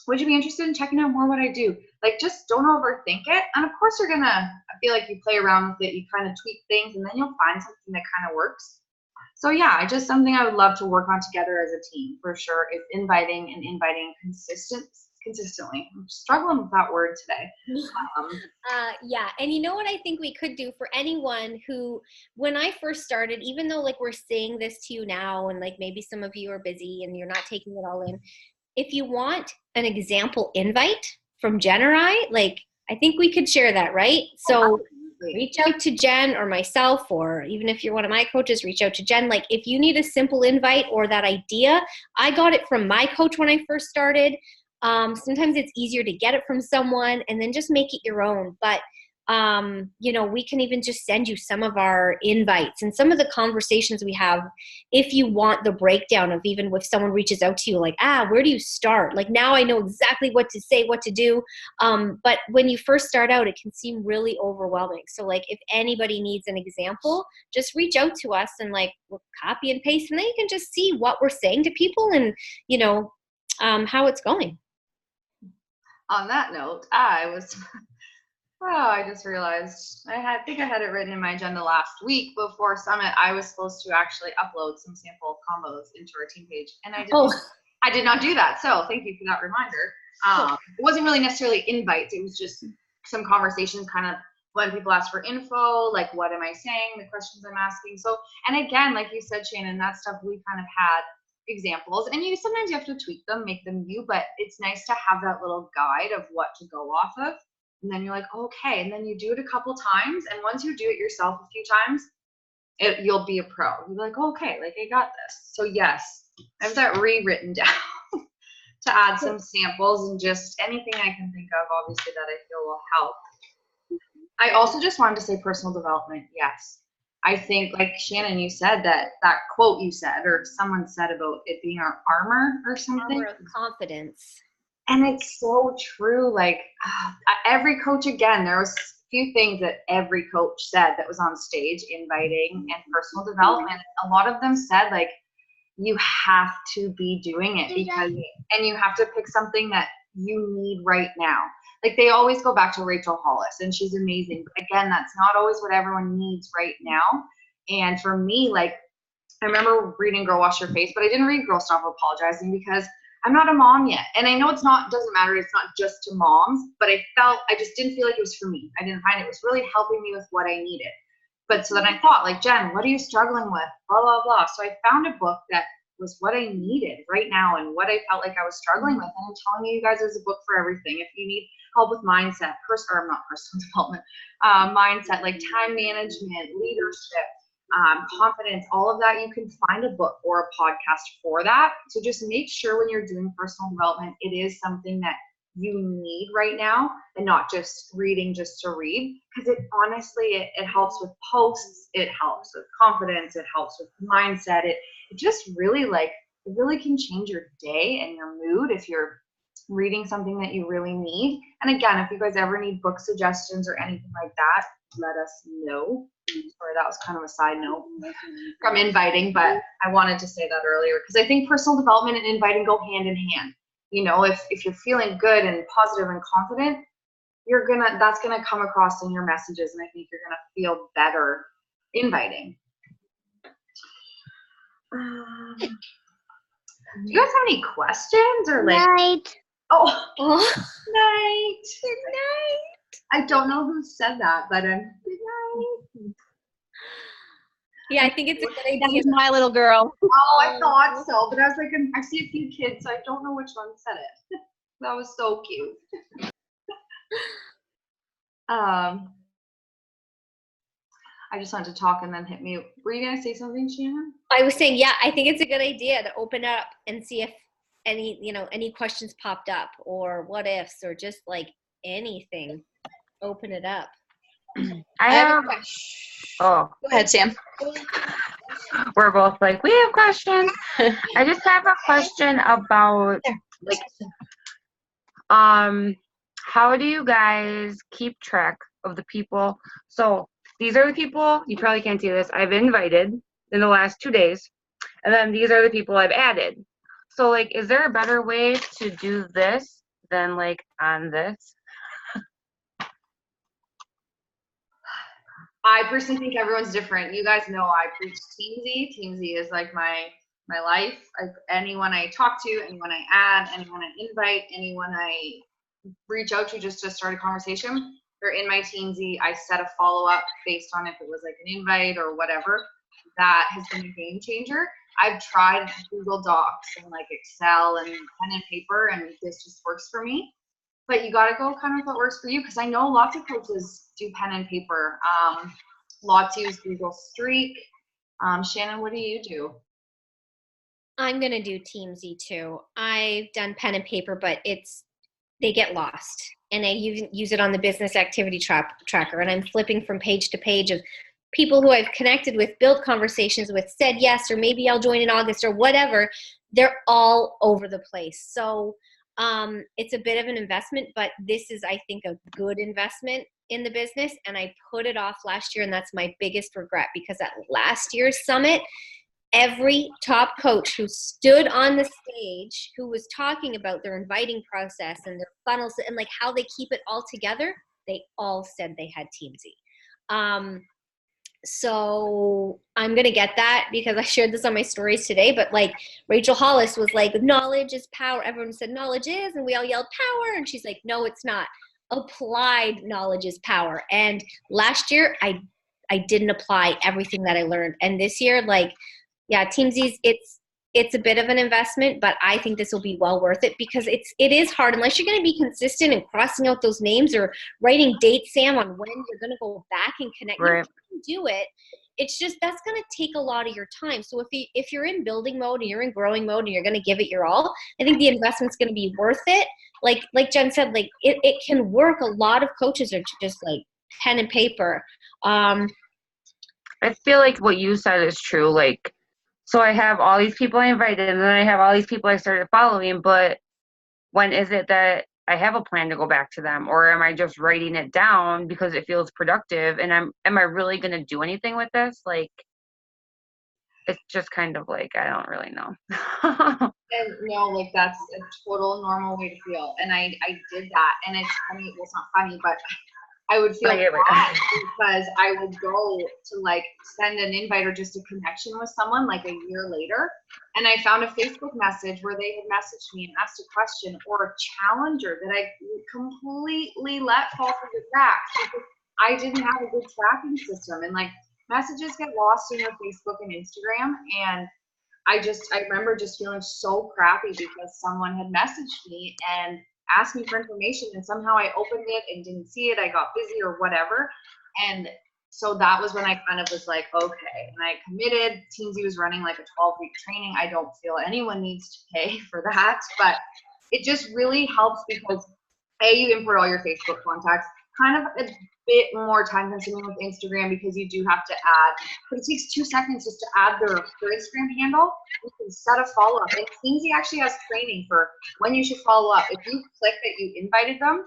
would you be interested in checking out more what I do? Like, just don't overthink it. And of course, you're going to, I feel like you play around with it. You kind of tweak things, and then you'll find something that kind of works. So yeah, just something I would love to work on together as a team for sure is inviting consistently. I'm struggling with that word today. Yeah. And you know what I think we could do for anyone who, when I first started, even though like we're saying this to you now and like maybe some of you are busy and you're not taking it all in, if you want an example invite from Jen or I, like I think we could share that, right? So reach out to Jen or myself, or even if you're one of my coaches, reach out to Jen. Like if you need a simple invite or that idea, I got it from my coach when I first started. Sometimes it's easier to get it from someone and then just make it your own. But, you know, we can even just send you some of our invites and some of the conversations we have. If you want the breakdown of even if someone reaches out to you, like, where do you start? Like now I know exactly what to say, what to do. But when you first start out, it can seem really overwhelming. So like if anybody needs an example, just reach out to us and like we'll copy and paste, and then you can just see what we're saying to people and, you know, how it's going. On that note, I just realized I think I had it written in my agenda last week before Summit. I was supposed to actually upload some sample combos into our team page, and I did not do that. So thank you for that reminder. It wasn't really necessarily invites. It was just some conversations, kind of when people ask for info, like what am I saying, the questions I'm asking. So, and again, like you said, Shannon, that stuff we kind of had examples, and sometimes you have to tweak them, make them you, but it's nice to have that little guide of what to go off of. And then you're like, okay, and then you do it a couple times, and once you do it yourself a few times, you'll be a pro. You'll be like, okay, like I got this. So yes, I have that rewritten down to add some samples and just anything I can think of, obviously, that I feel will help. I also just wanted to say personal development. Yes. I think, like Shannon, you said that quote you said, or someone said about it being our armor or something. Armor of confidence. And it's so true. Like every coach, again, there was a few things that every coach said that was on stage, inviting and personal development. A lot of them said, like, you have to be doing it and you have to pick something that you need right now. Like they always go back to Rachel Hollis, and she's amazing. But again, that's not always what everyone needs right now. And for me, like I remember reading Girl Wash Your Face, but I didn't read Girl Stop Apologizing because I'm not a mom yet. And I know doesn't matter. It's not just to moms, but I just didn't feel like it was for me. I didn't find it was really helping me with what I needed. But so then I thought, like, Jen, what are you struggling with? Blah, blah, blah. So I found a book that was what I needed right now and what I felt like I was struggling with. And I'm telling you guys, there's a book for everything. If you need help with mindset, not personal development, mindset, like time management, leadership, confidence, all of that, you can find a book or a podcast for that. So just make sure when you're doing personal development, it is something that you need right now and not just reading just to read, because it honestly, it helps with posts, it helps with confidence, it helps with mindset. It just really it really can change your day and your mood if you're reading something that you really need. And again, if you guys ever need book suggestions or anything like that, let us know. Sorry, that was kind of a side note from inviting, but I wanted to say that earlier because I think personal development and inviting go hand in hand. You know, if you're feeling good and positive and confident, that's gonna come across in your messages, and I think you're gonna feel better inviting. Do you guys have any questions or like? Night. Oh, Oh, night. good night. I don't know who said that, but good night. Yeah, I think it's a good That idea. was my little girl. Oh, I thought so, but I was like, I see a few kids, so I don't know which one said it. That was so cute. I just wanted to talk and then hit mute. Were you gonna say something, Shannon? I was saying, yeah, I think it's a good idea to open up and see if any questions popped up or what ifs or just like anything. Open it up. I have. Oh, Go ahead, Sam. we're both like, we have questions. I just have a question about like, how do you guys keep track of the people? So these are the people, you probably can't see this, I've invited in the last 2 days. And then these are the people I've added. So like, is there a better way to do this than like on this? I personally think everyone's different. You guys know I preach Teamsy. Teamsy is like my life. Anyone I talk to, anyone I add, anyone I invite, anyone I reach out to just to start a conversation, they're in my Teamsy. I set a follow-up based on if it was like an invite or whatever. That has been a game changer. I've tried Google Docs and like Excel and pen and paper, and this just works for me. But you got to go kind of what works for you, because I know lots of coaches do pen and paper. Lots use Google Streak. Shannon, what do you do? I'm gonna do Teamsy too. I've done pen and paper, but they get lost, and I use it on the business activity tracker, and I'm flipping from page to page of people who I've connected with, built conversations with, said yes, or maybe I'll join in August or whatever. They're all over the place. So it's a bit of an investment, but this is, I think, a good investment in the business. And I put it off last year, and that's my biggest regret, because at last year's summit, every top coach who stood on the stage, who was talking about their inviting process and their funnels and like how they keep it all together, they all said they had Teamsy. So I'm going to get that, because I shared this on my stories today, but like Rachel Hollis was like, knowledge is power. Everyone said knowledge is, and we all yelled power. And she's like, no, it's not. Applied knowledge is power. And last year I didn't apply everything that I learned. And this year, like, yeah, Teamsy's, it's a bit of an investment, but I think this will be well worth it, because it is hard unless you're going to be consistent and crossing out those names or writing dates, Sam, on when you're going to go back and connect. Right. You can do it. It's just, that's going to take a lot of your time. So if you're in building mode and you're in growing mode and you're going to give it your all, I think the investment's going to be worth it. Like Jen said, like it can work. A lot of coaches are just like pen and paper. I feel like what you said is true. Like, so I have all these people I invited, and then I have all these people I started following, but when is it that I have a plan to go back to them? Or am I just writing it down because it feels productive? And am I really going to do anything with this? Like, it's just kind of like, I don't really know. And no, like that's a total normal way to feel. And I did that, and it's funny. Well, it's not funny, but I would feel bad because I would go to like send an invite or just a connection with someone like a year later, and I found a Facebook message where they had messaged me and asked a question or a challenger that I completely let fall through the cracks because I didn't have a good tracking system. And like messages get lost in your Facebook and Instagram, and I remember just feeling so crappy because someone had messaged me and asked me for information, and somehow I opened it and didn't see it. I got busy or whatever. And so that was when I kind of was like, okay. And I committed. Teensy was running like a 12-week training. I don't feel anyone needs to pay for that, but it just really helps because you import all your Facebook contacts. Kind of a bit more time consuming with Instagram because you do have to add, but it takes 2 seconds just to add their Instagram handle. You can set a follow up. And Teensy actually has training for when you should follow up. If you click that you invited them,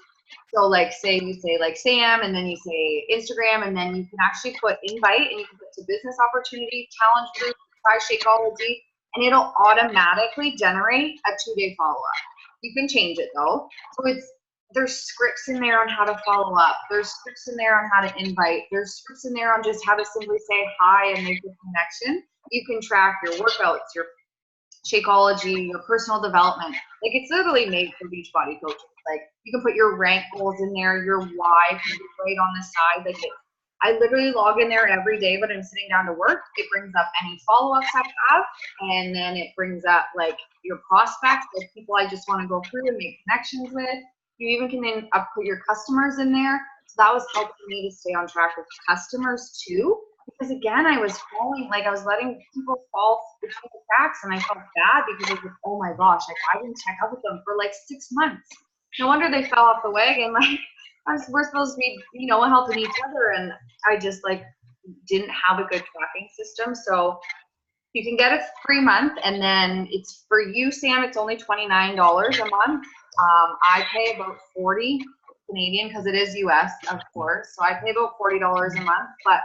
so like say you say like Sam and then you say Instagram and then you can actually put invite and you can put to business opportunity, challenge group, try Shakeology, and it'll automatically generate a 2-day follow up. You can change it though. So there's scripts in there on how to follow up. There's scripts in there on how to invite. There's scripts in there on just how to simply say hi and make a connection. You can track your workouts, your Shakeology, your personal development. Like it's literally made for Beachbody coaches. Like you can put your rank goals in there, your why can be right on the side. Like I literally log in there every day when I'm sitting down to work. It brings up any follow-ups I have, and then it brings up like your prospects, like people I just want to go through and make connections with. You even can then put your customers in there. So that was helping me to stay on track with customers too. Because again, I was letting people fall between the cracks, and I felt bad because I was like, oh my gosh, like I didn't check up with them for like 6 months. No wonder they fell off the wagon. Like we're supposed to be, helping each other, and I just like didn't have a good tracking system. So you can get a free month, and then it's for you, Sam. It's only $29 a month. I pay about 40 Canadian because it is US, of course. So I pay about $40 a month. But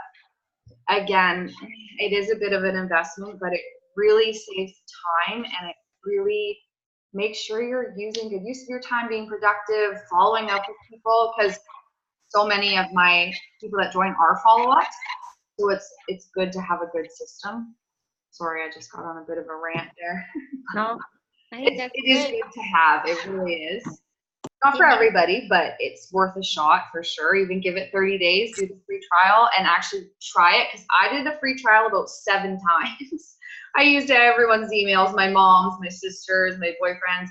again, it is a bit of an investment, but it really saves time and it really makes sure you're using good use of your time, being productive, following up with people, because so many of my people that join are follow-ups. So it's good to have a good system. Sorry, I just got on a bit of a rant there. No, I think that's it is good to have. It really is. Not for everybody, but it's worth a shot for sure. Even give it 30 days, do the free trial, and actually try it. Because I did the free trial about 7 times. I used everyone's emails, my mom's, my sisters, my boyfriend's,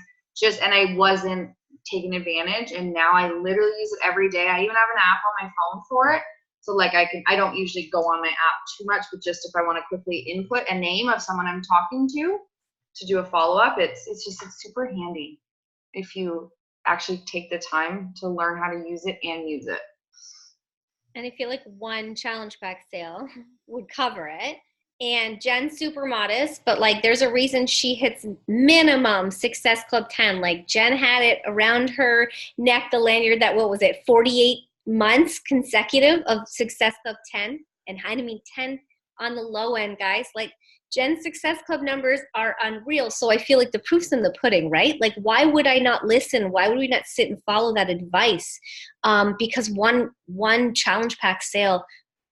and I wasn't taking advantage. And now I literally use it every day. I even have an app on my phone for it. So like I don't usually go on my app too much, but just if I want to quickly input a name of someone I'm talking to do a follow-up, it's super handy if you actually take the time to learn how to use it and use it. And I feel like one challenge pack sale would cover it. And Jen's super modest, but like there's a reason she hits minimum Success Club 10. Like Jen had it around her neck, the lanyard that, 48 months consecutive of Success Club 10. And I mean 10 on the low end, guys. Like Jen's Success Club numbers are unreal. So I feel like the proof's in the pudding, right? Like why would I not listen? Why would we not sit and follow that advice? Because one challenge pack sale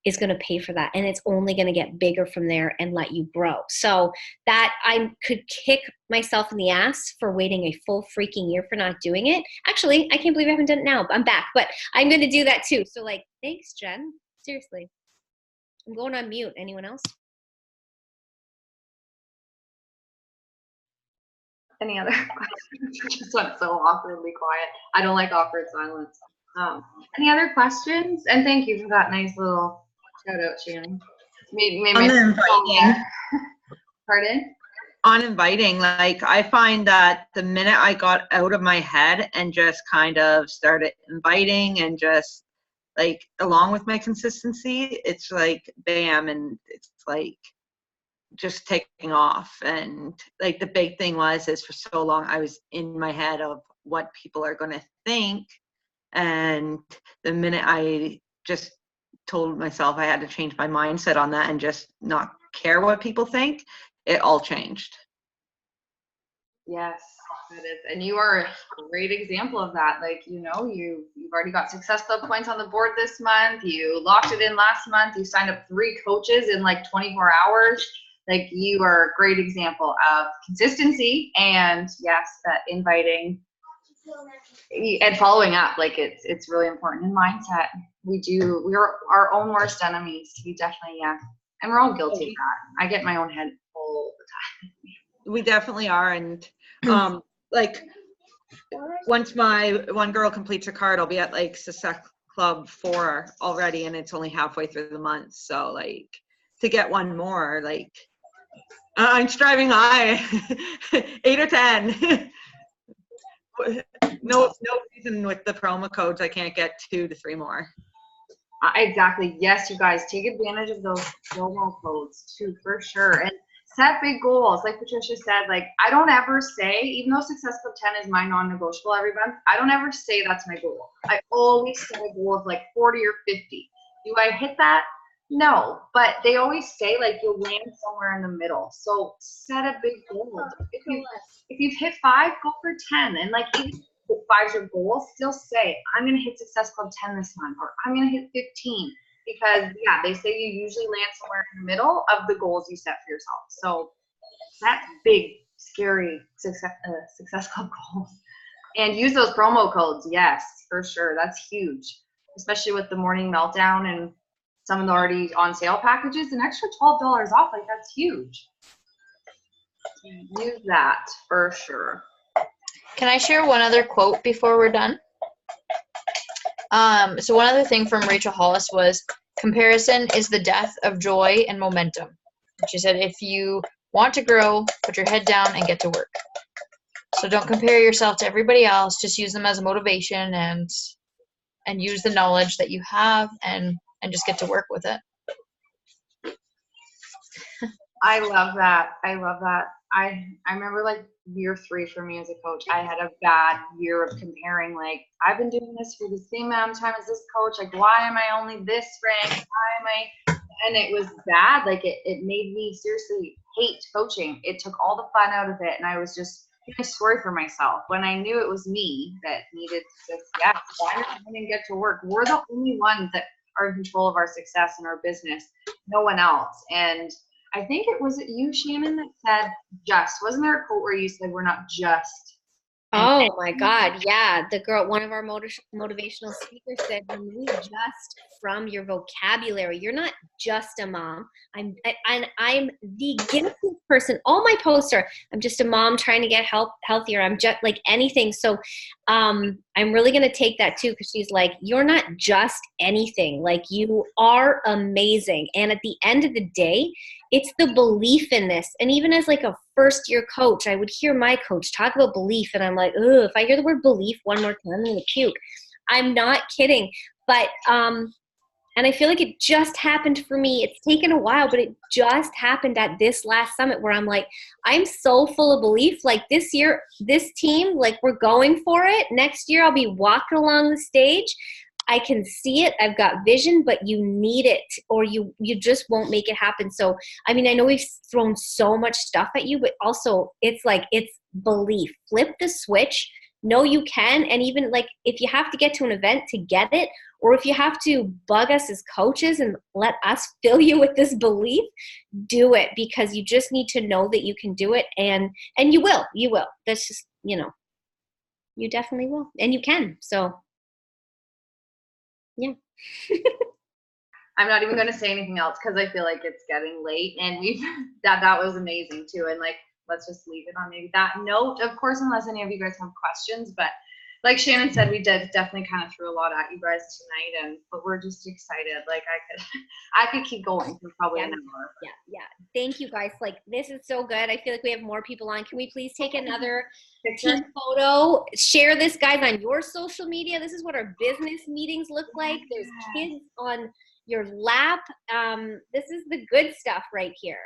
is going to pay for that. And it's only going to get bigger from there and let you grow. So that I could kick myself in the ass for waiting a full freaking year for not doing it. Actually, I can't believe I haven't done it now, but I'm back. But I'm going to do that too. So like, thanks, Jen. Seriously. I'm going on mute. Anyone else? Any other questions? Just went so awkwardly quiet. I don't like awkward silence. Any other questions? And thank you for that nice little shout out, Shannon. On the inviting. Pardon? On inviting, like I find that the minute I got out of my head and just kind of started inviting and just like along with my consistency, it's like bam, and it's like just taking off. And like the big thing is for so long I was in my head of what people are going to think, and the minute I just told myself I had to change my mindset on that and just not care what people think, it all changed. Yes, it is. And you are a great example of that. Like, you've already got Success Club points on the board this month. You locked it in last month. You signed up 3 coaches in like 24 hours. Like, you are a great example of consistency and yes, that inviting and following up. Like it's really important in mindset. We're our own worst enemies. We definitely, yeah. And we're all guilty of that. I get my own head all the time. we definitely are. And like once my one girl completes her card, I'll be at like Success Club 4 already, and it's only halfway through the month. So like to get one more, like I'm striving high, 8 or 10. No reason with the promo codes I can't get 2 to 3 more. Exactly. Yes, you guys take advantage of those promo codes too, for sure. And set big goals. Like Patricia said, like I don't ever say, even though Success Club 10 is my non-negotiable every month, I don't ever say that's my goal. I always set a goal of like 40 or 50. Do I hit that? No, but they always say like you'll land somewhere in the middle. So set a big goal. If you've hit 5, go for 10. And like even if 5's your goal, still say, I'm gonna hit Success Club 10 this month, or I'm gonna hit 15. Because yeah, they say you usually land somewhere in the middle of the goals you set for yourself. So that's big, scary Success Club goals. And use those promo codes. Yes, for sure. That's huge, especially with the morning meltdown and some of the already on sale packages. An extra $12 off, like that's huge. Use that for sure. Can I share one other quote before we're done? So one other thing from Rachel Hollis was, comparison is the death of joy and momentum. She said, if you want to grow, put your head down and get to work. So don't compare yourself to everybody else. Just use them as a motivation and use the knowledge that you have and just get to work with it. I love that. I love that. I remember like year 3 for me as a coach, I had a bad year of comparing, like, I've been doing this for the same amount of time as this coach. Like, why am I only this ranked? Why am I? And it was bad. Like it made me seriously hate coaching. It took all the fun out of it. And I was just feeling sorry for myself when I knew it was me that needed success. Why did I even get to work? We're the only ones that are in control of our success in our business. No one else. And I think it was you, Shannon, that said just. Wasn't there a quote where you said we're not just? Oh my God, yeah. The girl, one of our motivational speakers said, remove just from your vocabulary. You're not just a mom. I'm the guiltiest person. All my posts are, I'm just a mom trying to get healthier. I'm just like anything. So I'm really going to take that too, because she's like, you're not just anything. Like, you are amazing. And at the end of the day, it's the belief in this. And even as like a first year coach, I would hear my coach talk about belief, and I'm like, ugh, if I hear the word belief one more time, I'm gonna puke. I'm not kidding. But and I feel like it just happened for me. It's taken a while, but it just happened at this last summit where I'm like, I'm so full of belief. Like, this year, this team, like, we're going for it. Next year, I'll be walking along the stage. I can see it. I've got vision, but you need it, or you just won't make it happen. So, I mean, I know we've thrown so much stuff at you, but also it's like, it's belief. Flip the switch. Know you can. And even like, if you have to get to an event to get it, or if you have to bug us as coaches and let us fill you with this belief, do it, because you just need to know that you can do it. And you will. That's just, you definitely will. And you can. So, yeah. I'm not even going to say anything else because I feel like it's getting late, and that was amazing too. And like, let's just leave it on maybe that note, of course, unless any of you guys have questions. But like Shannon said, we did definitely kind of threw a lot at you guys tonight, but we're just excited. Like, I could keep going for probably an hour. Yeah. Thank you guys. Like, this is so good. I feel like we have more people on. Can we please take another team photo? Share this, guys, on your social media. This is what our business meetings look like. There's kids on your lap. This is the good stuff right here.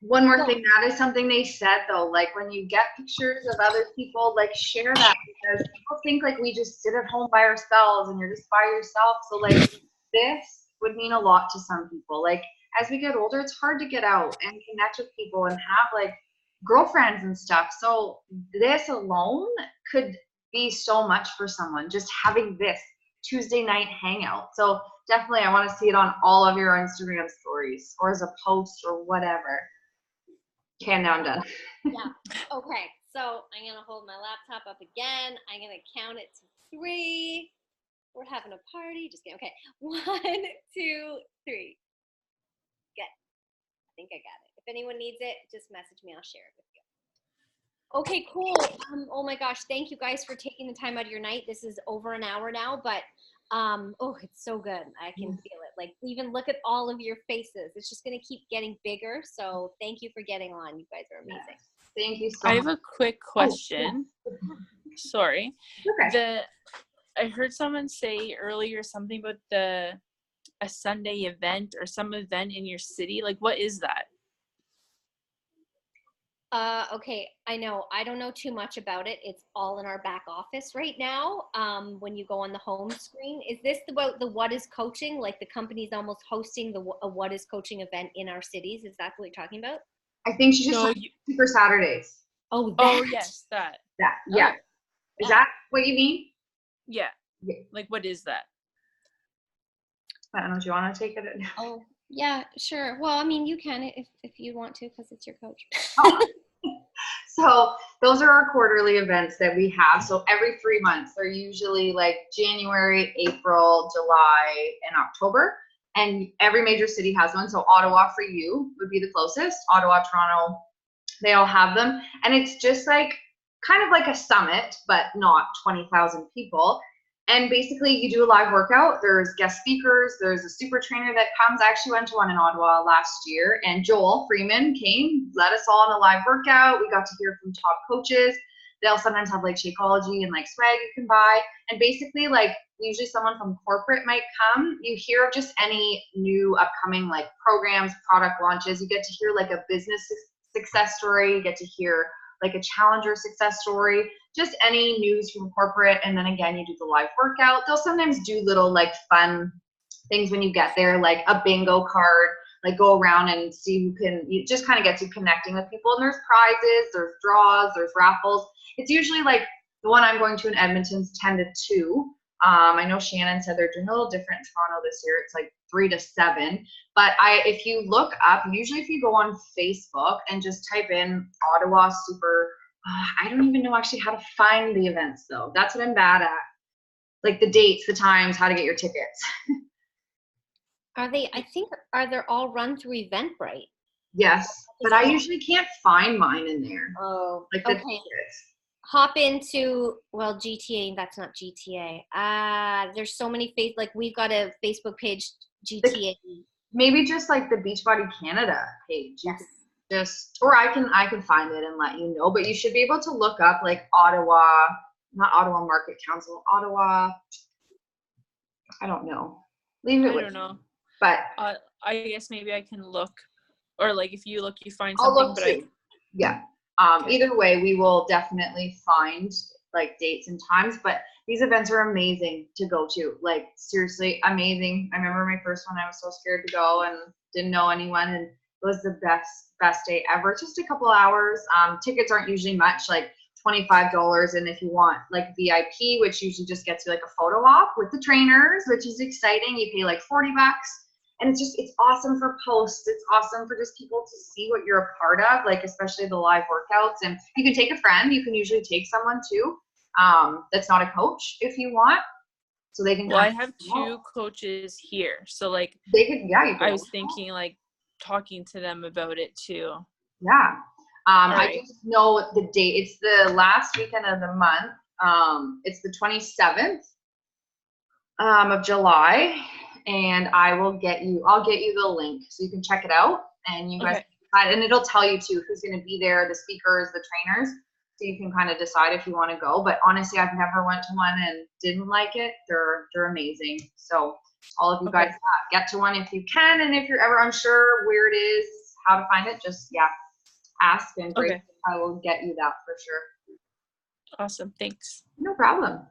One more thing. That is something they said though. Like, when you get pictures of other people, like, share that, because people think like we just sit at home by ourselves and you're just by yourself. So like, this would mean a lot to some people. Like, as we get older, it's hard to get out and connect with people and have like girlfriends and stuff. So this alone could be so much for someone, just having this Tuesday night hangout. So definitely, I want to see it on all of your Instagram stories or as a post or whatever. Okay, now I'm done. Yeah. Okay. So I'm going to hold my laptop up again. I'm going to count it to 3. We're having a party. Just kidding. Okay. 1, 2, 3. Good. I think I got it. If anyone needs it, just message me. I'll share it with you. Okay, cool. Oh my gosh, thank you guys for taking the time out of your night. This is over an hour now, but oh, it's so good. I can feel it. Like, even look at all of your faces. It's just gonna keep getting bigger. So thank you for getting on. You guys are amazing. Thank you so I much. have a quick question. Sorry. Okay. I heard someone say earlier something about a Sunday event or some event in your city. Like, what is that? Okay, I know. I don't know too much about it. It's all in our back office right now. When you go on the home screen, is this about the What is Coaching? Like the company's almost hosting a What is Coaching event in our cities? Is that what you're talking about? I think she just No, talked Super Saturdays. Oh, Oh, that. yes, that. That, yeah. Okay. Is that what you mean? Yeah. Yeah. Like, what is that? I don't know. Do you want to take it? Oh, yeah, sure. Well, I mean, you can if you want to, because it's your coach. So those are our quarterly events that we have. So every 3 months, they're usually like January, April, July, and October. And every major city has one. So Ottawa for you would be the closest. Ottawa, Toronto, they all have them. And it's just like kind of like a summit, but not 20,000 people. And basically you do a live workout. There's guest speakers. There's a super trainer that comes. I actually went to one in Ottawa last year, and Joel Freeman came, led us all on a live workout. We got to hear from top coaches. They'll sometimes have like Shakeology and like swag you can buy. And basically like usually someone from corporate might come. You hear just any new upcoming like programs, product launches. You get to hear like a business success story. You get to hear like a challenger success story, just any news from corporate. And then again, you do the live workout. They'll sometimes do little like fun things when you get there, like a bingo card, like go around and see who can, you just kind of get you connecting with people. And there's prizes, there's draws, there's raffles. It's usually like the one I'm going to in Edmonton's 10 to 2. I know Shannon said they're doing a little different in Toronto this year. It's like 3 to 7. But if you look up, usually if you go on Facebook and just type in Ottawa Super, I don't even know actually how to find the events though. That's what I'm bad at. Like the dates, the times, how to get your tickets. Are they all run through Eventbrite? Yes, but I usually can't find mine in there. Oh, Like the okay. tickets. Hop into, well, GTA, that's not GTA. There's so many like we've got a Facebook page, GTA. Maybe just like the Beachbody Canada page. You Yes. could just, or I can find it and let you know, but you should be able to look up like Ottawa, not Ottawa Market Council, Ottawa, I don't know. Leave it I with don't know. But I guess maybe I can look, or like if you look, you find I'll something. look But too. Yeah. Either way, we will definitely find like dates and times, but these events are amazing to go to. Like seriously amazing. I remember my first one, I was so scared to go and didn't know anyone, and it was the best day ever. Just a couple hours. Tickets aren't usually much, like $25. And if you want like VIP, which usually just gets you like a photo op with the trainers, which is exciting, you pay like $40. And it's awesome for posts. It's awesome for just people to see what you're a part of, like especially the live workouts. And you can take a friend. You can usually take someone too that's not a coach if you want. So they can. Well, I have 2 coaches here. So like They could, yeah. You could I was thinking like talking to them about it too. Yeah. I Right. just know the date. It's the last weekend of the month. It's the 27th of July. And I'll get you the link so you can check it out and you guys Okay. can decide, and it'll tell you too who's going to be there, the speakers, the trainers, so you can kind of decide if you want to go. But honestly, I've never went to one and didn't like it. They're amazing. So all of you Okay. guys get to one if you can, and if you're ever unsure where it is, how to find it, just ask, and Grace, Okay. I will get you that for sure. Awesome. Thanks. No problem.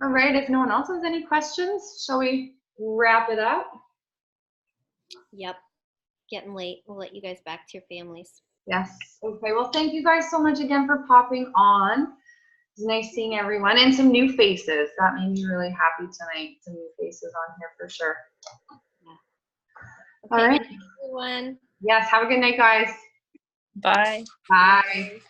All right, if no one else has any questions, shall we wrap it up? Yep. Getting late. We'll let you guys back to your families. Yes. Okay, well, thank you guys so much again for popping on. It's nice seeing everyone and some new faces. That made me really happy tonight. Some new faces on here for sure. Okay, All right. everyone. Yes, have a good night, guys. Bye. Bye.